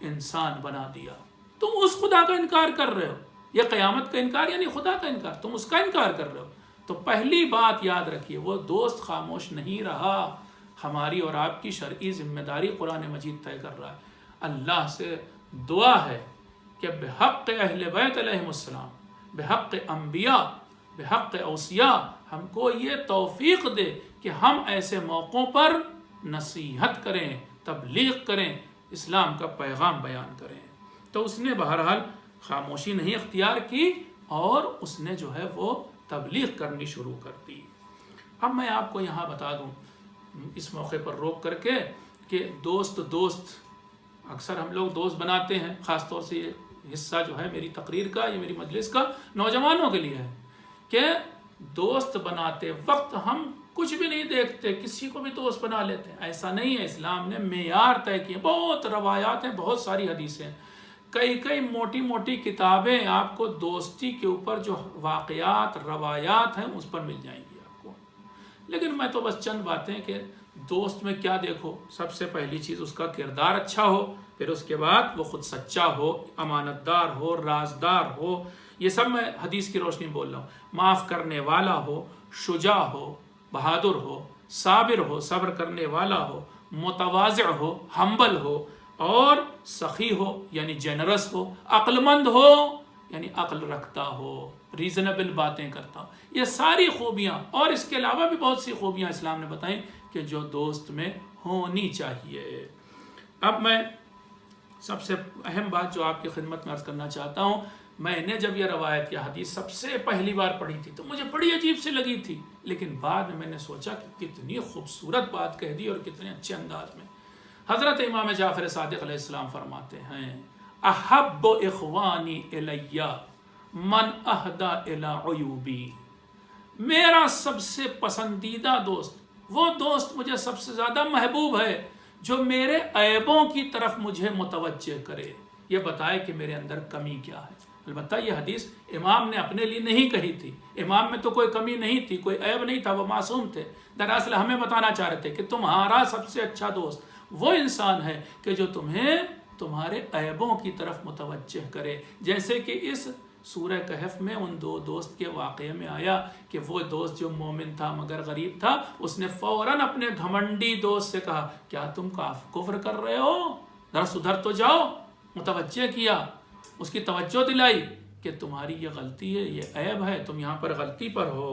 انسان بنا دیا؟ تم اس خدا کا انکار کر رہے ہو۔ یہ قیامت کا انکار یعنی خدا کا انکار، تم اس کا انکار کر رہے ہو۔ تو پہلی بات یاد رکھیے، وہ دوست خاموش نہیں رہا۔ ہماری اور آپ کی شرعی ذمہ داری قرآن مجید طے کر رہا ہے۔ اللہ سے دعا ہے کہ بحق اہل بیت علیہم السلام، بحق انبیاء، بحق اوصیاء، ہم کو یہ توفیق دے کہ ہم ایسے موقعوں پر نصیحت کریں، تبلیغ کریں، اسلام کا پیغام بیان کریں۔ تو اس نے بہرحال خاموشی نہیں اختیار کی اور اس نے جو ہے وہ تبلیغ کرنی شروع کر دی۔ اب میں آپ کو یہاں بتا دوں اس موقع پر روک کر کے کہ دوست اکثر ہم لوگ دوست بناتے ہیں، خاص طور سے یہ حصہ جو ہے میری تقریر کا، یہ میری مجلس کا نوجوانوں کے لیے ہے کہ دوست بناتے وقت ہم کچھ بھی نہیں دیکھتے، کسی کو بھی دوست بنا لیتے ہیں۔ ایسا نہیں ہے، اسلام نے معیار طے کیے، بہت روایات ہیں، بہت ساری حدیثیں، کئی موٹی موٹی کتابیں آپ کو دوستی کے اوپر جو واقعات، روایات ہیں اس پر مل جائیں گی آپ کو۔ لیکن میں تو بس چند باتیں کہ دوست میں کیا دیکھو، سب سے پہلی چیز اس کا کردار اچھا ہو، پھر اس کے بعد وہ خود سچا ہو، امانت دار ہو، رازدار ہو، یہ سب میں حدیث کی روشنی بول رہا ہوں، معاف کرنے والا ہو، شجاع ہو، بہادر ہو، صابر ہو، صبر کرنے والا ہو، متواضع ہو، ہمبل ہو، اور سخی ہو یعنی جنرس ہو، عقل مند ہو یعنی عقل رکھتا ہو، ریزنیبل باتیں کرتا ہو۔ یہ ساری خوبیاں اور اس کے علاوہ بھی بہت سی خوبیاں اسلام نے بتائیں کہ جو دوست میں ہونی چاہیے۔ اب میں سب سے اہم بات جو آپ کی خدمت میں عرض کرنا چاہتا ہوں، میں نے جب یہ روایت یا حدیث سب سے پہلی بار پڑھی تھی تو مجھے بڑی عجیب سی لگی تھی، لیکن بعد میں نے سوچا کہ کتنی خوبصورت بات کہہ دی اور کتنے اچھے انداز میں۔ حضرت امام جعفر صادق علیہ السلام فرماتے ہیں، احب اخوانی الی من اہدی الی عیوبی، میرا سب سے پسندیدہ دوست، وہ دوست مجھے سب سے زیادہ محبوب ہے جو میرے عیبوں کی طرف مجھے متوجہ کرے، یہ بتائے کہ میرے اندر کمی کیا ہے۔ البتہ یہ حدیث امام نے اپنے لیے نہیں کہی تھی، امام میں تو کوئی کمی نہیں تھی، کوئی عیب نہیں تھا، وہ معصوم تھے۔ دراصل ہمیں بتانا چاہ رہے تھے کہ تمہارا سب سے اچھا دوست وہ انسان ہے کہ جو تمہیں تمہارے عیبوں کی طرف متوجہ کرے، جیسے کہ اس سورہ کہف میں ان دو دوست کے واقعے میں آیا کہ وہ دوست جو مومن تھا مگر غریب تھا، اس نے فوراً اپنے گھمنڈی دوست سے کہا کیا تم کفر کر رہے ہو، ذرا سدھر تو جاؤ، متوجہ کیا، اس کی توجہ دلائی کہ تمہاری یہ غلطی ہے، یہ عیب ہے، تم یہاں پر غلطی پر ہو۔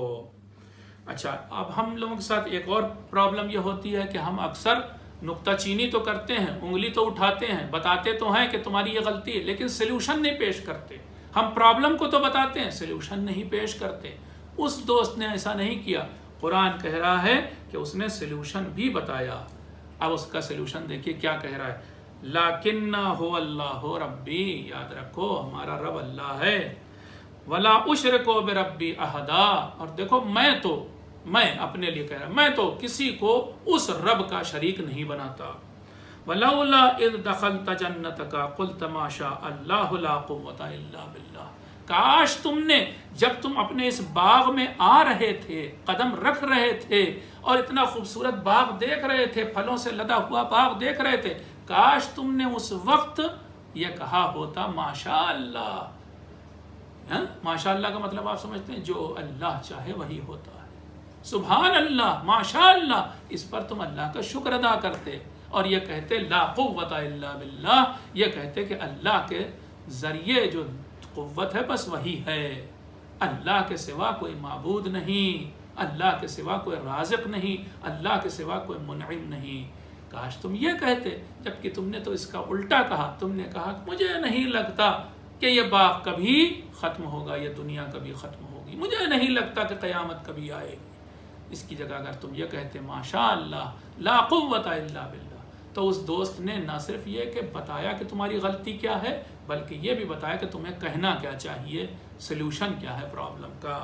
اچھا، اب ہم لوگوں کے ساتھ ایک اور پرابلم یہ ہوتی ہے کہ ہم اکثر نکتہ چینی تو کرتے ہیں، انگلی تو اٹھاتے ہیں، بتاتے تو ہیں کہ تمہاری یہ غلطی ہے، لیکن سلوشن نہیں پیش کرتے۔ ہم پرابلم کو تو بتاتے ہیں، سلوشن نہیں پیش کرتے۔ اس دوست نے ایسا نہیں کیا، قرآن کہہ رہا ہے کہ اس نے سلوشن بھی بتایا۔ اب اس کا سلوشن دیکھیے کیا کہہ رہا ہے، لَكِنَّ هُوَ اللَّهُ رَبِّي، یاد رکھو ہمارا رب اللہ ہے، وَلَا أُشْرِكُ بِرَبِّي أَحَدًا، اور دیکھو میں اپنے لیے کہہ رہا، میں تو کسی کو اس رب کا شریک نہیں بناتا۔ وَلَوْلَا إِذْ دَخَلْتَ جَنَّتَكَ قُلْتَ مَا شَاءَ اللَّهُ لَا قُوَّةَ إِلَّا بِاللَّهِ، کاش تم نے جب تم اپنے اس باغ میں آ رہے تھے، قدم رکھ رہے تھے اور اتنا خوبصورت باغ دیکھ رہے تھے، پھلوں سے لدا ہوا باغ دیکھ رہے تھے، کاش تم نے اس وقت یہ کہا ہوتا ماشاء اللہ۔ ماشاء اللہ کا مطلب آپ سمجھتے ہیں، جو اللہ چاہے وہی ہوتا ہے، سبحان اللہ، ماشاء اللہ، اس پر تم اللہ کا شکر ادا کرتے اور یہ کہتے لا قوت الا باللہ، یہ کہتے کہ اللہ کے ذریعے جو قوت ہے بس وہی ہے، اللہ کے سوا کوئی معبود نہیں، اللہ کے سوا کوئی رازق نہیں، اللہ کے سوا کوئی منعم نہیں۔ کاش تم یہ کہتے، جبکہ تم نے تو اس کا الٹا کہا، تم نے کہا مجھے نہیں لگتا کہ یہ باغ کبھی ختم ہوگا، یہ دنیا کبھی ختم ہوگی، مجھے نہیں لگتا کہ قیامت کبھی آئے گی۔ اس کی جگہ اگر تم یہ کہتے ماشاء اللہ لا قوت الا باللہ، تو اس دوست نے نہ صرف یہ کہ بتایا کہ تمہاری غلطی کیا ہے، بلکہ یہ بھی بتایا کہ تمہیں کہنا کیا چاہیے، سلوشن کیا ہے پرابلم کا۔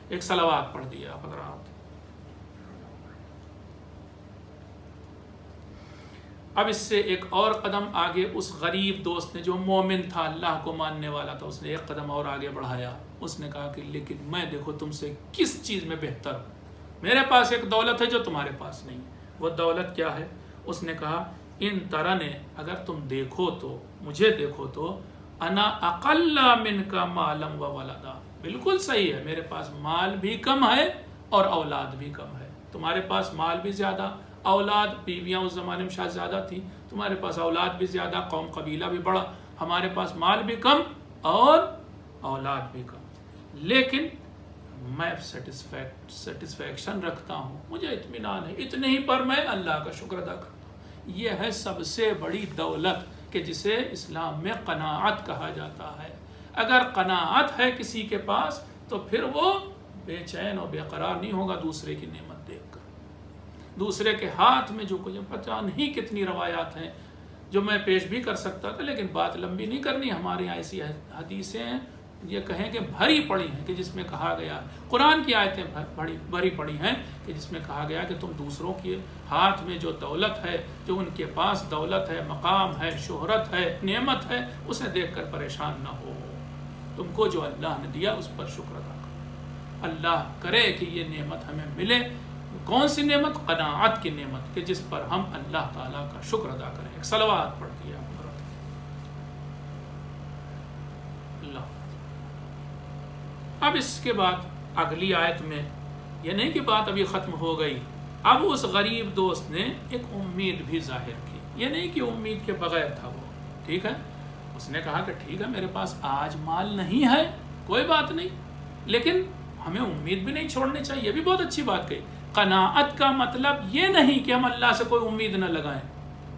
ایک صلوات پڑھ دیا حضرات۔ اب اس سے ایک اور قدم آگے اس غریب دوست نے، جو مومن تھا، اللہ کو ماننے والا تھا، اس نے ایک قدم اور آگے بڑھایا۔ اس نے کہا کہ لیکن میں دیکھو تم سے کس چیز میں بہتر ہوں، میرے پاس ایک دولت ہے جو تمہارے پاس نہیں۔ وہ دولت کیا ہے؟ اس نے کہا ان ترنے، اگر تم دیکھو تو، مجھے دیکھو تو، انا اقل منک مالا و ولدا، بالکل صحیح ہے، میرے پاس مال بھی کم ہے اور اولاد بھی کم ہے۔ تمہارے پاس مال بھی زیادہ، اولاد، بیویاں اس زمانے میں شاید زیادہ تھی، تمہارے پاس اولاد بھی زیادہ، قوم قبیلہ بھی بڑا، ہمارے پاس مال بھی کم اور اولاد بھی کم، لیکن میں سیٹسفیکشن رکھتا ہوں، مجھے اطمینان ہے، اتنے ہی پر میں اللہ کا شکر ادا کرتا ہوں۔ یہ ہے سب سے بڑی دولت کہ جسے اسلام میں قناعت کہا جاتا ہے۔ اگر قناعت ہے کسی کے پاس تو پھر وہ بے چین اور بے قرار نہیں ہوگا دوسرے کی نعمت دیکھ کر، دوسرے کے ہاتھ میں جو کچھ، پتہ نہیں کتنی روایات ہیں جو میں پیش بھی کر سکتا تھا، لیکن بات لمبی نہیں کرنی۔ ہمارے یہاں ایسی حدیثیں ہیں، یہ کہیں کہ بھری پڑی ہیں، کہ جس میں کہا گیا، قرآن کی آیتیں بھری پڑی ہیں کہ جس میں کہا گیا کہ تم دوسروں کے ہاتھ میں جو دولت ہے، جو ان کے پاس دولت ہے، مقام ہے، شہرت ہے، نعمت ہے، اسے دیکھ کر پریشان نہ ہو، تم کو جو اللہ نے دیا اس پر شکر ادا کرو۔ اللہ کرے کہ یہ نعمت ہمیں ملے۔ کون سی نعمت؟ قناعت کی نعمت، کہ جس پر ہم اللہ تعالیٰ کا شکر ادا کریں۔ ایک صلوات پڑھ دیا اللہ۔ اب اس کے بعد اگلی آیت میں یہ نہیں کہ بات ابھی ختم ہو گئی، اب اس غریب دوست نے ایک امید بھی ظاہر کی، یہ نہیں کہ امید کے بغیر تھا وہ، ٹھیک ہے، اس نے کہا کہ ٹھیک ہے میرے پاس آج مال نہیں ہے، کوئی بات نہیں، لیکن ہمیں امید بھی نہیں چھوڑنی چاہیے، یہ بھی بہت اچھی بات کہی۔ قناعت کا مطلب یہ نہیں کہ ہم اللہ سے کوئی امید نہ لگائیں،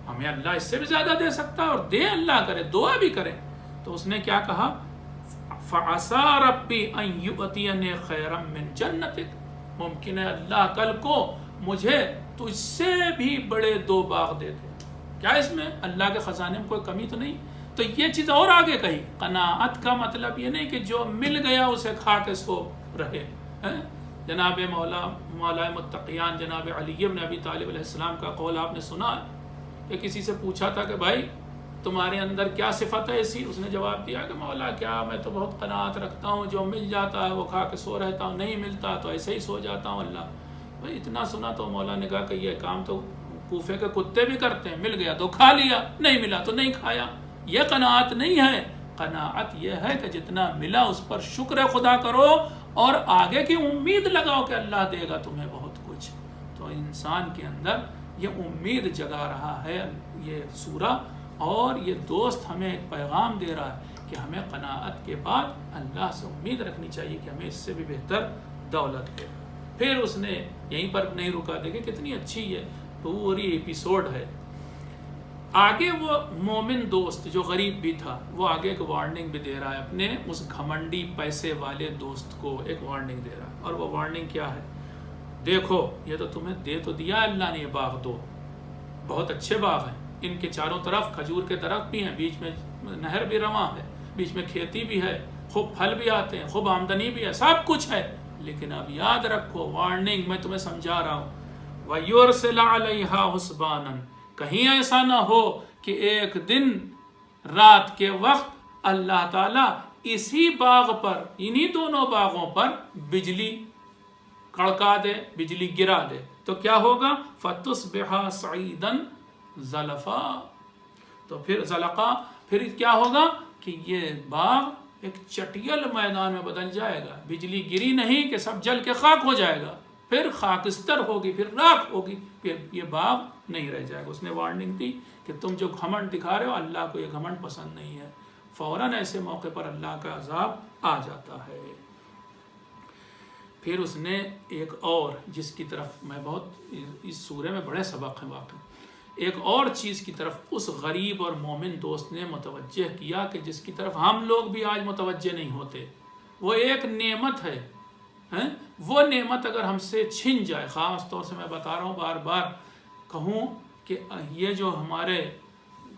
ہمیں اللہ اس سے بھی زیادہ دے سکتا ہے اور دے، اللہ کرے، دعا بھی کریں۔ تو اس نے کیا کہا؟ فَعَسَىٰ رَبِّي أَن يُؤْتِيَنِي خَيْرًا مِّن جَنَّتِكَ، ممکن ہے اللہ کل کو مجھے تجھ سے بھی بڑے 2 باغ دے دے۔ کیا اس میں اللہ کے خزانے میں کوئی کمی تو نہیں؟ تو یہ چیز اور آگے کہی، قناعت کا مطلب یہ نہیں کہ جو مل گیا اسے کھا کے سو رہے۔ جناب مولا متقیان جناب علی بن ابی طالب علیہ السلام کا قول آپ نے سنا کہ کسی سے پوچھا تھا کہ بھائی تمہارے اندر کیا صفت ہے ایسی؟ اس نے جواب دیا کہ مولا کیا، میں تو بہت قناعت رکھتا ہوں، جو مل جاتا ہے وہ کھا کے سو رہتا ہوں، نہیں ملتا تو ایسے ہی سو جاتا ہوں۔ اللہ بھائی اتنا سنا تو مولا نے کہا کہ یہ کام تو کوفے کے کتے بھی کرتے ہیں، مل گیا تو کھا لیا، نہیں ملا تو نہیں کھایا، یہ قناعت نہیں ہے۔ قناعت یہ ہے کہ جتنا ملا اس پر شکر خدا کرو اور آگے کی امید لگاؤ کہ اللہ دے گا تمہیں بہت کچھ۔ تو انسان کے اندر یہ امید جگا رہا ہے یہ سورہ، اور یہ دوست ہمیں ایک پیغام دے رہا ہے کہ ہمیں قناعت کے بعد اللہ سے امید رکھنی چاہیے کہ ہمیں اس سے بھی بہتر دولت دے گا۔ پھر اس نے یہیں پر نہیں رکا، دیکھیں کتنی اچھی یہ پوری ایپیسوڈ ہے۔ آگے وہ مومن دوست جو غریب بھی تھا، وہ آگے ایک وارننگ بھی دے رہا ہے اپنے اس گھمنڈی پیسے والے دوست کو، ایک وارننگ دے رہا ہے۔ اور وہ وارننگ کیا ہے؟ دیکھو یہ تو تمہیں دے تو دیا اللہ نے، یہ باغ دو بہت اچھے باغ ہیں، ان کے چاروں طرف کھجور کے درخت بھی ہیں، بیچ میں نہر بھی رواں ہے، بیچ میں کھیتی بھی ہے، خوب پھل بھی آتے ہیں، خوب آمدنی بھی ہے، سب کچھ ہے، لیکن اب یاد رکھو وارننگ میں تمہیں سمجھا رہا ہوں، وَيُرْسِلَ عَلَيْهَا حُسْبَانًا، کہیں ایسا نہ ہو کہ ایک دن رات کے وقت اللہ تعالیٰ اسی باغ پر، انہی دونوں باغوں پر بجلی کڑکا دے، بجلی گرا دے، تو کیا ہوگا؟ فَتُصْبِحَ صَعِيدًا زَلَفًا، تو پھر زلقا، پھر کیا ہوگا کہ یہ باغ ایک چٹیل میدان میں بدل جائے گا۔ بجلی گری نہیں کہ سب جل کے خاک ہو جائے گا، پھر خاکستر ہوگی، پھر راکھ ہوگی، پھر یہ باغ نہیں رہ جائے گا۔ اس نے وارننگ دی کہ تم جو گھمنڈ دکھا رہے ہو، اللہ کو یہ گھمنڈ پسند نہیں ہے، فوراً ایسے موقع پر اللہ کا عذاب آ جاتا ہے۔ پھر اس نے ایک اور، جس کی طرف میں بہت، اس سورے میں بڑے سبق ہیں واقعی، ایک اور چیز کی طرف اس غریب اور مومن دوست نے متوجہ کیا کہ جس کی طرف ہم لوگ بھی آج متوجہ نہیں ہوتے۔ وہ ایک نعمت ہے، وہ نعمت اگر ہم سے چھن جائے، خاص طور سے میں بتا رہا ہوں، بار بار کہوں کہ یہ جو ہمارے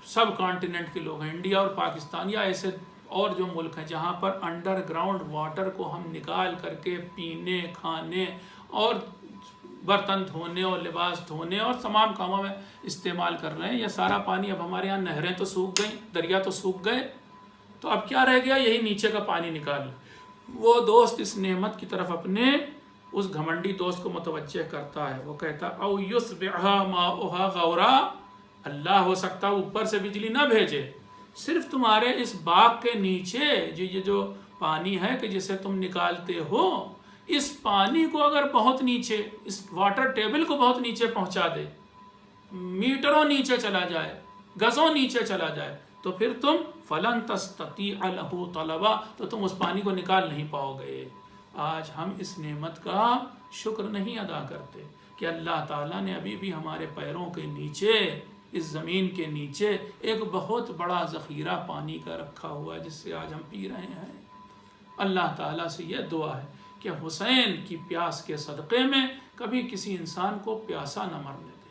سب کانٹیننٹ کے لوگ ہیں، انڈیا اور پاکستان یا ایسے اور جو ملک ہیں جہاں پر انڈر گراؤنڈ واٹر کو ہم نکال کر کے پینے، کھانے اور برتن دھونے اور لباس دھونے اور تمام کاموں میں استعمال کر رہے ہیں، یہ سارا پانی اب ہمارے یہاں نہریں تو سوکھ گئیں، دریا تو سوکھ گئے، تو اب کیا رہ گیا؟ یہی نیچے کا پانی نکال۔ وہ دوست اس نعمت کی طرف اپنے اس گھمنڈی دوست کو متوجہ کرتا ہے، وہ کہتا او یصبح ماؤها غورا، اللہ ہو سکتا ہے اوپر سے بجلی نہ بھیجے، صرف تمہارے اس باغ کے نیچے یہ جو پانی ہے کہ جسے تم نکالتے ہو، اس پانی کو اگر بہت نیچے، اس واٹر ٹیبل کو بہت نیچے پہنچا دے، میٹروں نیچے چلا جائے، گزوں نیچے چلا جائے، تو پھر تم فلن تستطیع لہ طلبا، تو تم اس پانی کو نکال نہیں پاؤ گے۔ آج ہم اس نعمت کا شکر نہیں ادا کرتے کہ اللہ تعالیٰ نے ابھی بھی ہمارے پیروں کے نیچے، اس زمین کے نیچے ایک بہت بڑا ذخیرہ پانی کا رکھا ہوا ہے جس سے آج ہم پی رہے ہیں۔ اللہ تعالیٰ سے یہ دعا ہے کہ حسین کی پیاس کے صدقے میں کبھی کسی انسان کو پیاسا نہ مرنے دے،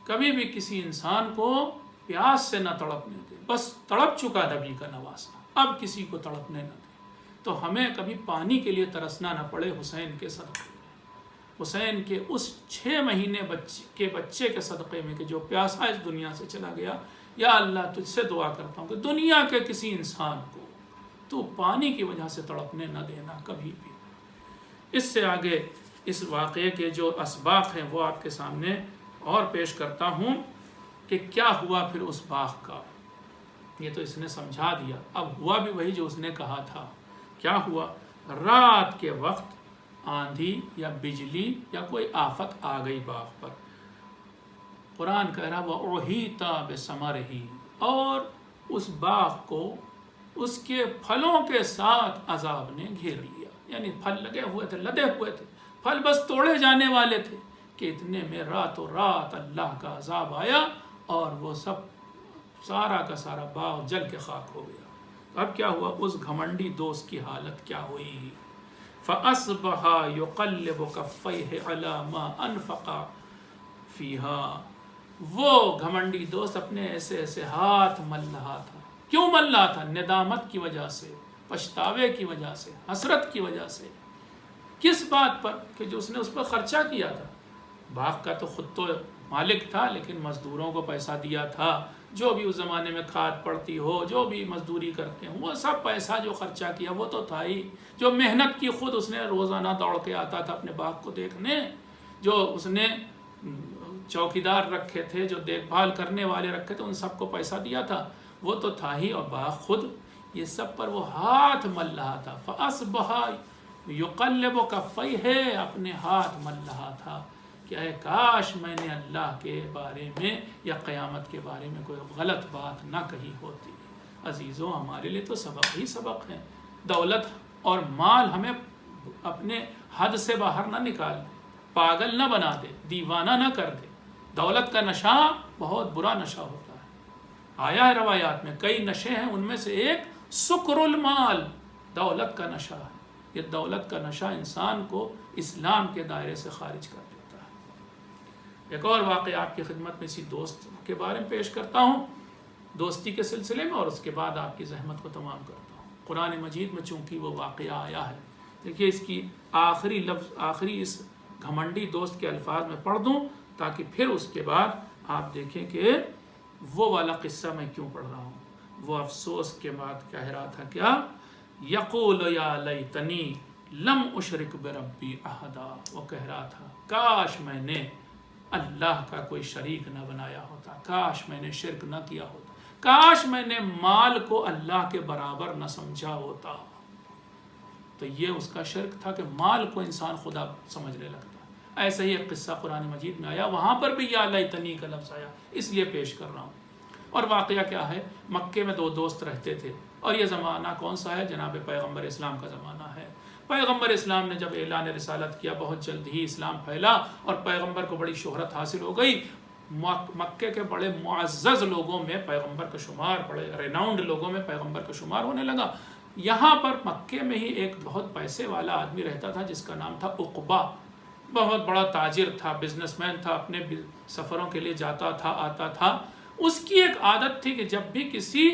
کبھی بھی کسی انسان کو پیاس سے نہ تڑپنے دے، بس تڑپ چکا نبی کا نواسا، اب کسی کو تڑپنے نہ دے، تو ہمیں کبھی پانی کے لیے ترسنا نہ پڑے حسین کے صدقے میں، حسین کے اس 6 مہینے کے بچے کے صدقے میں کہ جو پیاسا اس دنیا سے چلا گیا۔ یا اللہ تجھ سے دعا کرتا ہوں کہ دنیا کے کسی انسان کو تو پانی کی وجہ سے تڑپنے نہ دینا کبھی بھی۔ اس سے آگے اس واقعے کے جو اسباق ہیں وہ آپ کے سامنے اور پیش کرتا ہوں کہ کیا ہوا پھر اس باغ کا۔ یہ تو اس نے سمجھا دیا، اب ہوا بھی وہی جو اس نے کہا تھا۔ کیا ہوا؟ رات کے وقت آندھی یا بجلی یا کوئی آفت آ گئی باغ پر۔ قرآن کہہ رہا وَأُحِيطَ بِثَمَرِهِ، اور اس باغ کو اس کے پھلوں کے ساتھ عذاب نے گھیر لیا، یعنی پھل لگے ہوئے تھے، لدے ہوئے تھے، پھل بس توڑے جانے والے تھے کہ اتنے میں راتوں رات اللہ کا عذاب آیا اور وہ سب سارا کا سارا باغ جل کے خاک ہو گیا۔ اب کیا ہوا؟ اس گھمنڈی دوست کی حالت کیا ہوئی؟ فَأَصْبَحَ يُقَلِّبُ كَفَّيْهِ عَلَى مَا أَنفَقَ فِيهَا، وہ گھمنڈی دوست اپنے ایسے ایسے ہاتھ مل رہا تھا۔ کیوں مل رہا تھا؟ ندامت کی وجہ سے، پچھتاوے کی وجہ سے، حسرت کی وجہ سے۔ کس بات پر؟ کہ جو اس نے اس پر خرچہ کیا تھا۔ باغ کا تو خود تو مالک تھا، لیکن مزدوروں کو پیسہ دیا تھا، جو بھی اس زمانے میں کھاد پڑتی ہو، جو بھی مزدوری کرتے ہوں، وہ سب پیسہ جو خرچہ کیا وہ تو تھا ہی۔ جو محنت کی خود اس نے روزانہ دوڑ کے آتا تھا اپنے باغ کو دیکھنے، جو اس نے چوکیدار رکھے تھے، جو دیکھ بھال کرنے والے رکھے تھے، ان سب کو پیسہ دیا تھا، وہ تو تھا ہی، اور باغ خود، یہ سب پر وہ ہاتھ مل رہا تھا۔ فَأَصْبَحَ يُقَلِّبُ كَفَّيْهِ، اپنے ہاتھ مل رہا تھا کہ اے کاش میں نے اللہ کے بارے میں یا قیامت کے بارے میں کوئی غلط بات نہ کہی ہوتی، عزیزوں ہمارے لیے تو سبق ہی سبق ہیں. دولت اور مال ہمیں اپنے حد سے باہر نہ نکال دے، پاگل نہ بنا دے، دیوانہ نہ کر دے. دولت کا نشہ بہت برا نشہ ہوتا ہے. آیا ہے روایات میں کئی نشے ہیں، ان میں سے ایک سکر المال، دولت کا نشہ ہے. یہ دولت کا نشہ انسان کو اسلام کے دائرے سے خارج کر دیتا ہے. ایک اور واقعہ آپ کی خدمت میں اسی دوست کے بارے میں پیش کرتا ہوں، دوستی کے سلسلے میں، اور اس کے بعد آپ کی زحمت کو تمام کرتا ہوں. قرآن مجید میں چونکہ وہ واقعہ آیا ہے، دیکھیے اس کی آخری اس گھمنڈی دوست کے الفاظ میں پڑھ دوں تاکہ پھر اس کے بعد آپ دیکھیں کہ وہ والا قصہ میں کیوں پڑھ رہا ہوں. وہ افسوس کے بعد کہہ رہا تھا کیا؟ یقول یا لیتنی لم اشرک بربی احدا. وہ کہہ رہا تھا کاش میں نے اللہ کا کوئی شریک نہ بنایا ہوتا، کاش میں نے شرک نہ کیا ہوتا، کاش میں نے مال کو اللہ کے برابر نہ سمجھا ہوتا. تو یہ اس کا شرک تھا کہ مال کو انسان خدا سمجھنے لگتا. ایسا ہی ایک قصہ قرآن مجید میں آیا، وہاں پر بھی یا لیتنی کا لفظ آیا، اس لیے پیش کر رہا ہوں. اور واقعہ کیا ہے، مکے میں دو دوست رہتے تھے، اور یہ زمانہ کون سا ہے؟ جناب پیغمبر اسلام کا زمانہ ہے. پیغمبر اسلام نے جب اعلان رسالت کیا بہت جلد ہی اسلام پھیلا اور پیغمبر کو بڑی شہرت حاصل ہو گئی. مکے کے بڑے معزز لوگوں میں پیغمبر کا شمار، بڑے ریناؤنڈ لوگوں میں پیغمبر کا شمار ہونے لگا. یہاں پر مکے میں ہی ایک بہت پیسے والا آدمی رہتا تھا جس کا نام تھا عقبہ. بہت بڑا تاجر تھا، بزنس مین تھا، اپنے سفروں کے لیے جاتا تھا آتا تھا. اس کی ایک عادت تھی کہ جب بھی کسی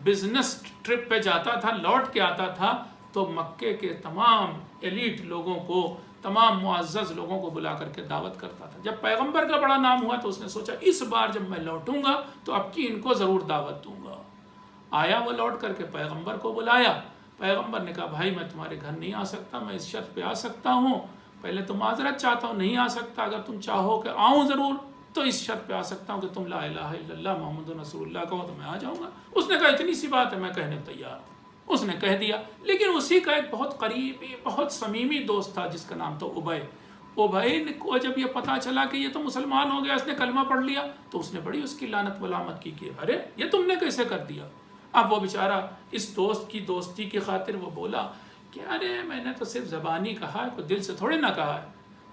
بزنس ٹرپ پہ جاتا تھا لوٹ کے آتا تھا تو مکے کے تمام ایلیٹ لوگوں کو، تمام معزز لوگوں کو بلا کر کے دعوت کرتا تھا. جب پیغمبر کا بڑا نام ہوا تو اس نے سوچا اس بار جب میں لوٹوں گا تو اب کی ان کو ضرور دعوت دوں گا. آیا وہ لوٹ کر کے پیغمبر کو بلایا. پیغمبر نے کہا بھائی میں تمہارے گھر نہیں آ سکتا، میں اس شرط پہ آ سکتا ہوں، پہلے تو معذرت چاہتا ہوں نہیں آ سکتا، اگر تم چاہو کہ آؤں ضرور تو اس شرط پہ آ سکتا ہوں کہ تم لا الہ الا اللہ محمد رسول اللہ کہو تو میں آ جاؤں گا. اس نے کہا اتنی سی بات ہے، میں کہنے کو تیار ہوں. اس نے کہہ دیا. لیکن اسی کا ایک بہت قریبی، بہت صمیمی دوست تھا جس کا نام تھا ابی. ابی کو جب یہ پتا چلا کہ یہ تو مسلمان ہو گیا، اس نے کلمہ پڑھ لیا، تو اس نے بڑی اس کی لعنت ملامت کی کہ ارے یہ تم نے کیسے کر دیا. اب وہ بیچارہ اس دوست کی دوستی کی خاطر وہ بولا کہ ارے میں نے تو صرف زبانی کہا ہے، کوئی دل سے تھوڑے نہ کہا ہے.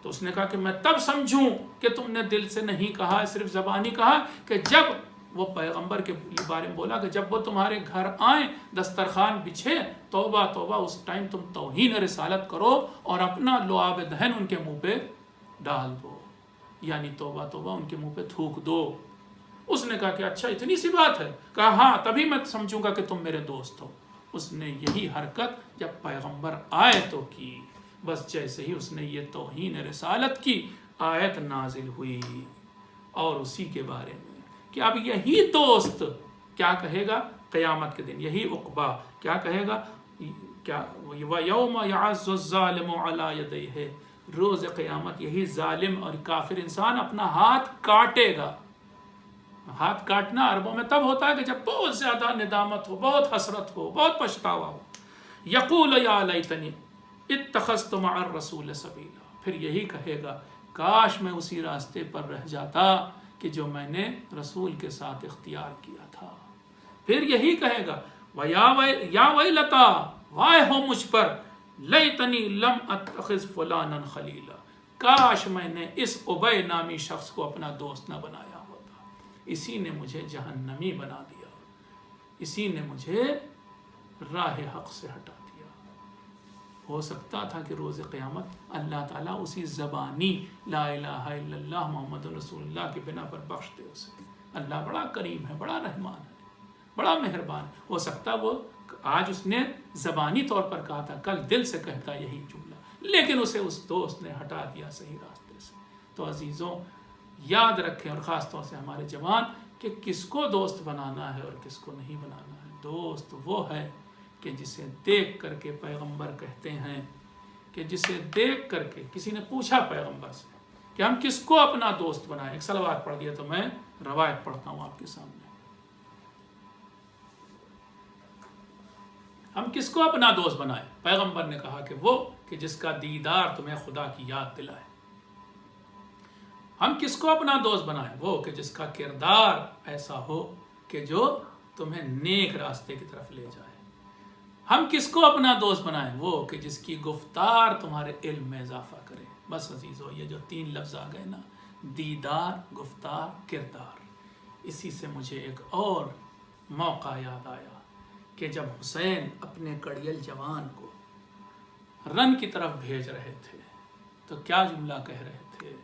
تو اس نے کہا کہ میں تب سمجھوں کہ تم نے دل سے نہیں کہا، صرف زبانی کہا، کہ جب وہ پیغمبر کے بارے میں بولا کہ جب وہ تمہارے گھر آئیں دسترخوان بچھے، توبہ توبہ اس ٹائم تم توہین رسالت کرو اور اپنا لعاب دہن ان کے منہ پہ ڈال دو، یعنی توبہ توبہ ان کے منہ پہ تھوک دو. اس نے کہا کہ اچھا اتنی سی بات ہے. کہا ہاں تبھی میں سمجھوں گا کہ تم میرے دوست ہو. اس نے یہی حرکت جب پیغمبر آئے تو کی. بس جیسے ہی اس نے یہ توہین رسالت کی آیت نازل ہوئی اور اسی کے بارے میں کہ اب یہی دوست کیا کہے گا قیامت کے دن، یہی عقبہ کیا کہے گا، کیا وَيَوْمَ يَعَزُّ الظَّالِمُ عَلَى يَدَيْهِ، روز قیامت یہی ظالم اور کافر انسان اپنا ہاتھ کاٹے گا. ہاتھ کاٹنا عربوں میں تب ہوتا ہے کہ جب بہت زیادہ ندامت ہو، بہت حسرت ہو، بہت پچھتاوا ہو. یقول یا لیتنی اتخذت مع الرسول سبیلا، پھر یہی کہے گا کاش میں اسی راستے پر رہ جاتا کہ جو میں نے رسول کے ساتھ اختیار کیا تھا. پھر یہی کہے گا یا ویلتا، وائے ہو مجھ پر، لیتنی لم اتخذ فلانا خلیلا، کاش میں نے اس ابی نامی شخص کو اپنا دوست نہ بنایا ہوتا، اسی نے مجھے جہنمی بنا دیا، اسی نے مجھے راہ حق سے ہٹا دیا. ہو سکتا تھا کہ روز قیامت اللہ تعالیٰ اسی زبانی لا الہ الا اللہ محمد رسول اللہ کی بنا پر بخش دے اسے. اللہ بڑا کریم ہے، بڑا رحمان ہے، بڑا مہربان ہے. ہو سکتا وہ آج اس نے زبانی طور پر کہا تھا، کل دل سے کہتا یہی جملہ، لیکن اسے اس دوست نے ہٹا دیا صحیح راستے سے. تو عزیزوں یاد رکھیں، اور خاص طور سے ہمارے جوان، کہ کس کو دوست بنانا ہے اور کس کو نہیں بنانا ہے. دوست وہ ہے کہ جسے دیکھ کر کے پیغمبر کہتے ہیں کہ جسے دیکھ کر کے کسی نے پوچھا پیغمبر سے کہ ہم کس کو اپنا دوست بنائیں. ایک صلوات پڑھ دیا تو میں روایت پڑھتا ہوں آپ کے سامنے. ہم کس کو اپنا دوست بنائیں؟ پیغمبر نے کہا کہ وہ کہ جس کا دیدار تمہیں خدا کی یاد دلائے. ہم کس کو اپنا دوست بنائیں؟ وہ کہ جس کا کردار ایسا ہو کہ جو تمہیں نیک راستے کی طرف لے جائے۔ ہم کس کو اپنا دوست بنائیں؟ وہ کہ جس کی گفتار تمہارے علم میں اضافہ کرے۔ بس عزیزو، یہ جو 3 لفظ آ گئے نا، دیدار، گفتار، کردار، اسی سے مجھے ایک اور موقع یاد آیا کہ جب حسین اپنے کڑیل جوان کو رن کی طرف بھیج رہے تھے تو کیا جملہ کہہ رہے تھے؟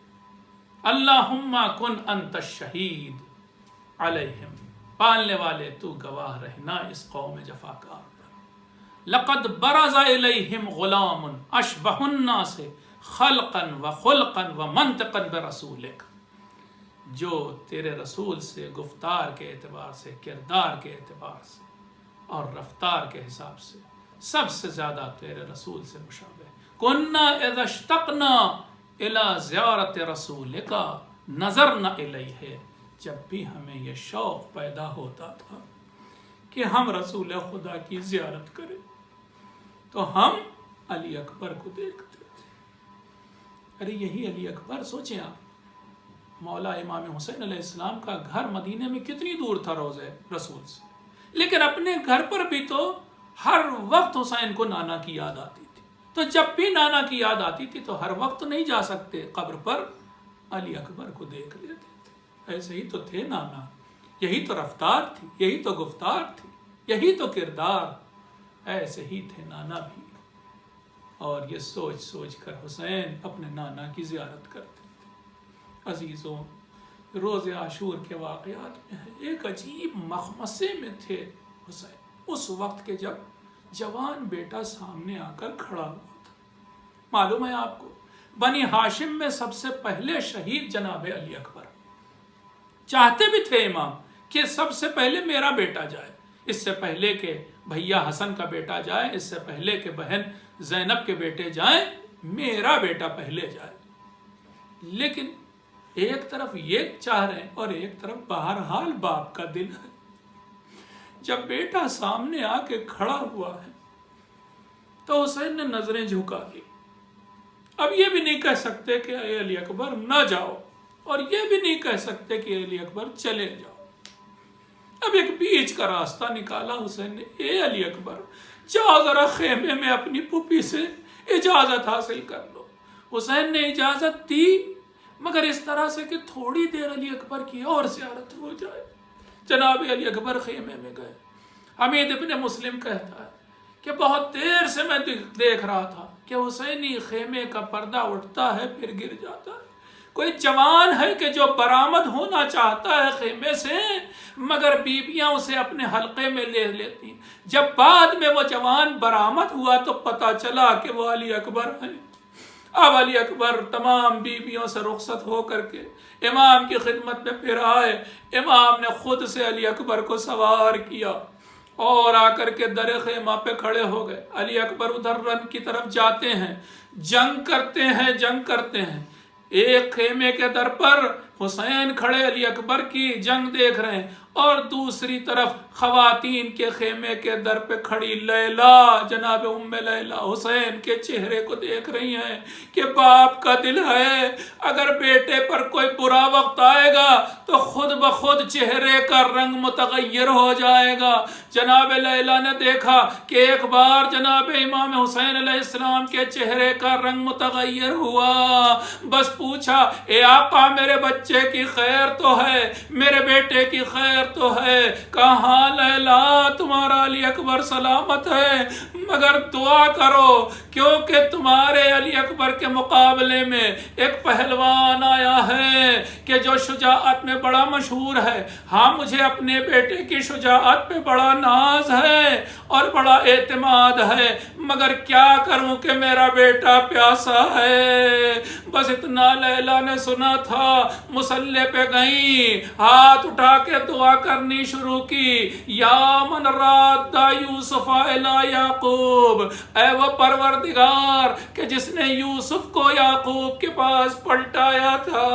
اللہم کن انت الشہید علیہم، پالنے والے تو گواہ رہنا اس قوم جفاکار پر۔ لقد برز الیہم غلام اشبہ الناس خلقا و خلقا و منطقا برسولک، جو تیرے رسول سے گفتار کے اعتبار سے، کردار کے اعتبار سے اور رفتار کے حساب سے سب سے زیادہ تیرے رسول سے مشابہ۔ کننا اذا اشتقنا الی زیارت رسولک نظرنا الیہ، جب بھی ہمیں یہ شوق پیدا ہوتا تھا کہ ہم رسول خدا کی زیارت کریں تو ہم علی اکبر کو دیکھتے تھے۔ ارے یہی علی اکبر، سوچیں آپ، مولا امام حسین علیہ السلام کا گھر مدینے میں کتنی دور تھا روضہ رسول سے، لیکن اپنے گھر پر بھی تو ہر وقت حسین کو نانا کی یاد آتی تھی۔ تو جب بھی نانا کی یاد آتی تھی تو ہر وقت نہیں جا سکتے قبر پر، علی اکبر کو دیکھ لیتے تھے۔ ایسے ہی تو تھے نانا، یہی تو رفتار تھی، یہی تو گفتار تھی، یہی تو کردار، ایسے ہی تھے نانا بھی۔ اور یہ سوچ سوچ کر حسین اپنے نانا کی زیارت کرتے تھے۔ عزیزوں، روز عاشور کے واقعات میں ہے، ایک عجیب مخمصے میں تھے حسین اس وقت کے جب جوان بیٹا سامنے آ کر کھڑا ہوا تھا۔ معلوم ہے آپ کو، بنی ہاشم میں سب سے پہلے شہید جناب علی اکبر، چاہتے بھی تھے امام کہ سب سے پہلے میرا بیٹا جائے، اس سے پہلے کہ بھیا حسن کا بیٹا جائے، اس سے پہلے کہ بہن زینب کے بیٹے جائیں، میرا بیٹا پہلے جائے۔ لیکن ایک طرف یہ چاہ رہے ہیں اور ایک طرف بہرحال باپ کا دل ہے۔ جب بیٹا سامنے آ کے کھڑا ہوا ہے تو حسین نے نظریں جھکا لی۔ اب یہ بھی نہیں کہہ سکتے کہ اے علی اکبر نہ جاؤ، اور یہ بھی نہیں کہہ سکتے کہ علی اکبر چلے جاؤ۔ اب ایک بیچ کا راستہ نکالا حسین نے، اے علی اکبر جاؤ ذرا خیمے میں اپنی پھوپھی سے اجازت حاصل کر لو۔ حسین نے اجازت دی، مگر اس طرح سے کہ تھوڑی دیر علی اکبر کی اور زیارت ہو جائے۔ جناب علی اکبر خیمے میں گئے۔ حمید ابن مسلم کہتا ہے کہ بہت دیر سے میں دیکھ رہا تھا کہ حسینی خیمے کا پردہ اٹھتا ہے پھر گر جاتا ہے۔ کوئی جوان ہے کہ جو برآمد ہونا چاہتا ہے خیمے سے، مگر بیویاں اسے اپنے حلقے میں لے لیتی۔ جب بعد میں وہ جوان برآمد ہوا تو پتا چلا کہ وہ علی اکبر ہے۔ اب علی اکبر تمام بیویوں سے رخصت ہو کر کے امام کی خدمت میں پھر آئے۔ امام نے خود سے علی اکبر کو سوار کیا اور آ کر کے در خیمہ پہ کھڑے ہو گئے۔ علی اکبر ادھر رن کی طرف جاتے ہیں، جنگ کرتے ہیں۔ ایک خیمے کے در پر حسین کھڑے علی اکبر کی جنگ دیکھ رہے ہیں، اور دوسری طرف خواتین کے خیمے کے در پہ کھڑی لیلا، جناب ام لیلا حسین کے چہرے کو دیکھ رہی ہیں کہ باپ کا دل ہے، اگر بیٹے پر کوئی برا وقت آئے گا تو خود بخود چہرے کا رنگ متغیر ہو جائے گا۔ جناب لیلا نے دیکھا کہ ایک بار جناب امام حسین علیہ السلام کے چہرے کا رنگ متغیر ہوا، بس پوچھا اے آقا میرے بچے کی خیر تو ہے، میرے بیٹے کی خیر تو ہے؟ کہاں لیلا تمہارا علی اکبر سلامت ہے، مگر دعا کرو کیونکہ تمہارے علی اکبر کے مقابلے میں ایک پہلوان آیا ہے کہ جو شجاعت میں بڑا مشہور ہے۔ ہاں مجھے اپنے بیٹے کی شجاعت پہ بڑا ناز ہے اور بڑا اعتماد ہے، مگر کیا کروں کہ میرا بیٹا پیاسا ہے۔ بس اتنا لیلا نے سنا تھا، مصلی پہ گئیں، ہاتھ اٹھا کے دعا کرنی شروع کی، یا من راد یوسف الی یعقوب، اے وہ پروردگار کہ جس نے یوسف کو یعقوب کے پاس پلٹایا تھا،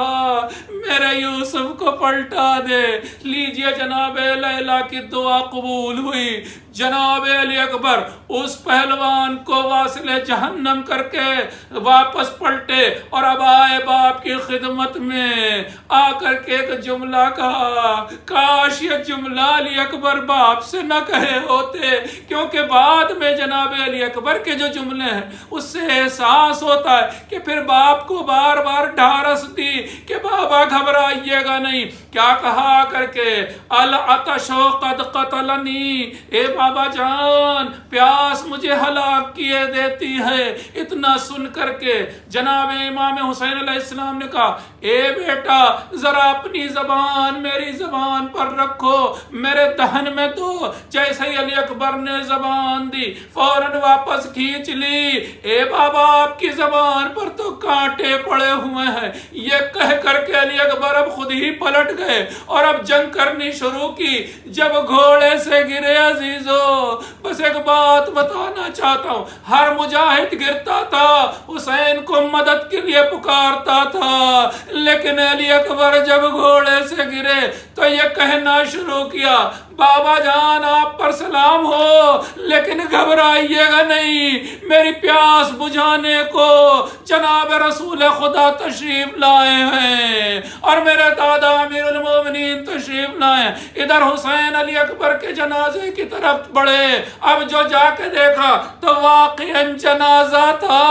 میرے یوسف کو پلٹا دے۔ لیجئے جناب لیلا کی دعا قبول ہوئی۔ جناب علی اکبر اس پہلوان کو واصل جہنم کر کے واپس پلٹے اور اب آئے باپ کی خدمت میں، آ کر کے ایک جملہ کہا، کاش یہ جملہ علی اکبر باپ سے نہ کہے ہوتے، کیونکہ بعد میں جناب علی اکبر کے جو جملے ہیں اس سے احساس ہوتا ہے کہ پھر باپ کو بار بار ڈھارس دی کہ بابا گھبرائیے گا نہیں۔ کیا کہا کر کے، العطش قد قتلنی، اے بابا جان پیاس مجھے ہلاک کیے دیتی ہے۔ اتنا سن کر کے جناب امام حسین علیہ السلام نے کہا، اے بیٹا ذرا اپنی زبان میری زبان پر رکھو، میرے دہن میں دو۔ جیسے ہی علی اکبر نے زبان دی فوراً واپس کھینچ لی۔ اے بابا آپ کی زبان پر تو کانٹے پڑے ہوئے ہیں، یہ کہہ کر کے علی اکبر اب خود ہی پلٹ گئے اور اب جنگ کرنی شروع کی۔ جب گھوڑے سے گرے عزیزو، بس ایک بات بتانا چاہتا ہوں، ہر مجاہد گرتا تھا حسین کو مدد کے لیے پکارتا تھا، لیکن علی اکبر جب گھوڑے سے گرے تو یہ کہنا شروع کیا، بابا جان آپ پر سلام ہو، لیکن گھبرائیے گا نہیں، میری پیاس بجھانے کو جناب رسول خدا تشریف لائے ہیں اور میرے دادا امیر المومنین تشریف لائے ہیں۔ ادھر حسین علی اکبر کے جنازے کی طرف بڑھے، اب جو جا کے دیکھا تو واقعاً جنازہ تھا۔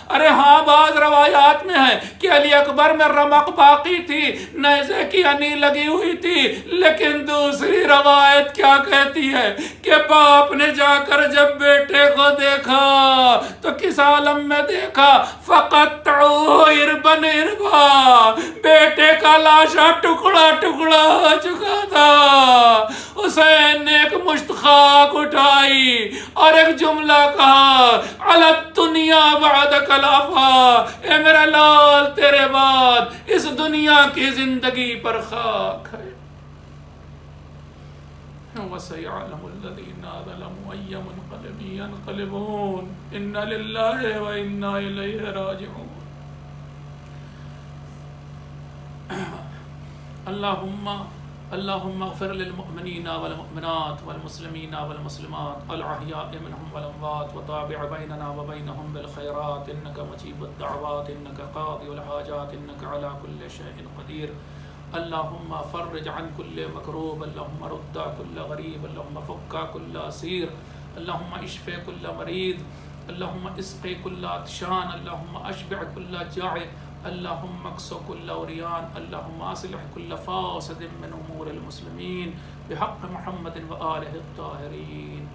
ارے ہاں بعض روایات میں ہے کہ علی اکبر میں رمق باقی تھی، نیزے کی انی لگی ہوئی تھی، لیکن دوسری روایت کیا کہتی ہے کہ باپ نے جا کر جب بیٹے کو دیکھا تو کس عالم میں دیکھا، فقطعوہ اربن اربا، بیٹے کا لاشا ٹکڑا ٹکڑا ہو چکا تھا۔ حسین نے ایک مشت خاک اٹھائی اور ایک جملہ کہا، علی الدنیا بعدک العفا، اے میرا لال تیرے بعد اس دنیا کی زندگی پر خاک ہے۔ وَسَيَعْلَمُ الَّذِينَ ظَلَمُوا أَيَّ مُنقَلِبٍ يَنقَلِبُونَ إِنَّ لِلَّهِ وَإِنَّا إِلَيْهِ راجعون۔ اللهم اغفر للمؤمنين والمؤمنات والمسلمين والمسلمات الأحياء منهم والأموات وتابع بيننا وبينهم بالخيرات إنك مجيب الدعوات إنك قاضي الحاجات إنك على كل شيء قدير۔ اللهم فرج عن كل مكروب، اللهم رد كل غريب، اللهم فك كل أسير، اللهم اشف كل مريض، اللهم اسق كل عطشان، اللهم اشبع كل جائع، اللهم اكس كل عريان، اللهم اصلح كل فاسد من امور المسلمين بحق محمد وآله الطاهرين۔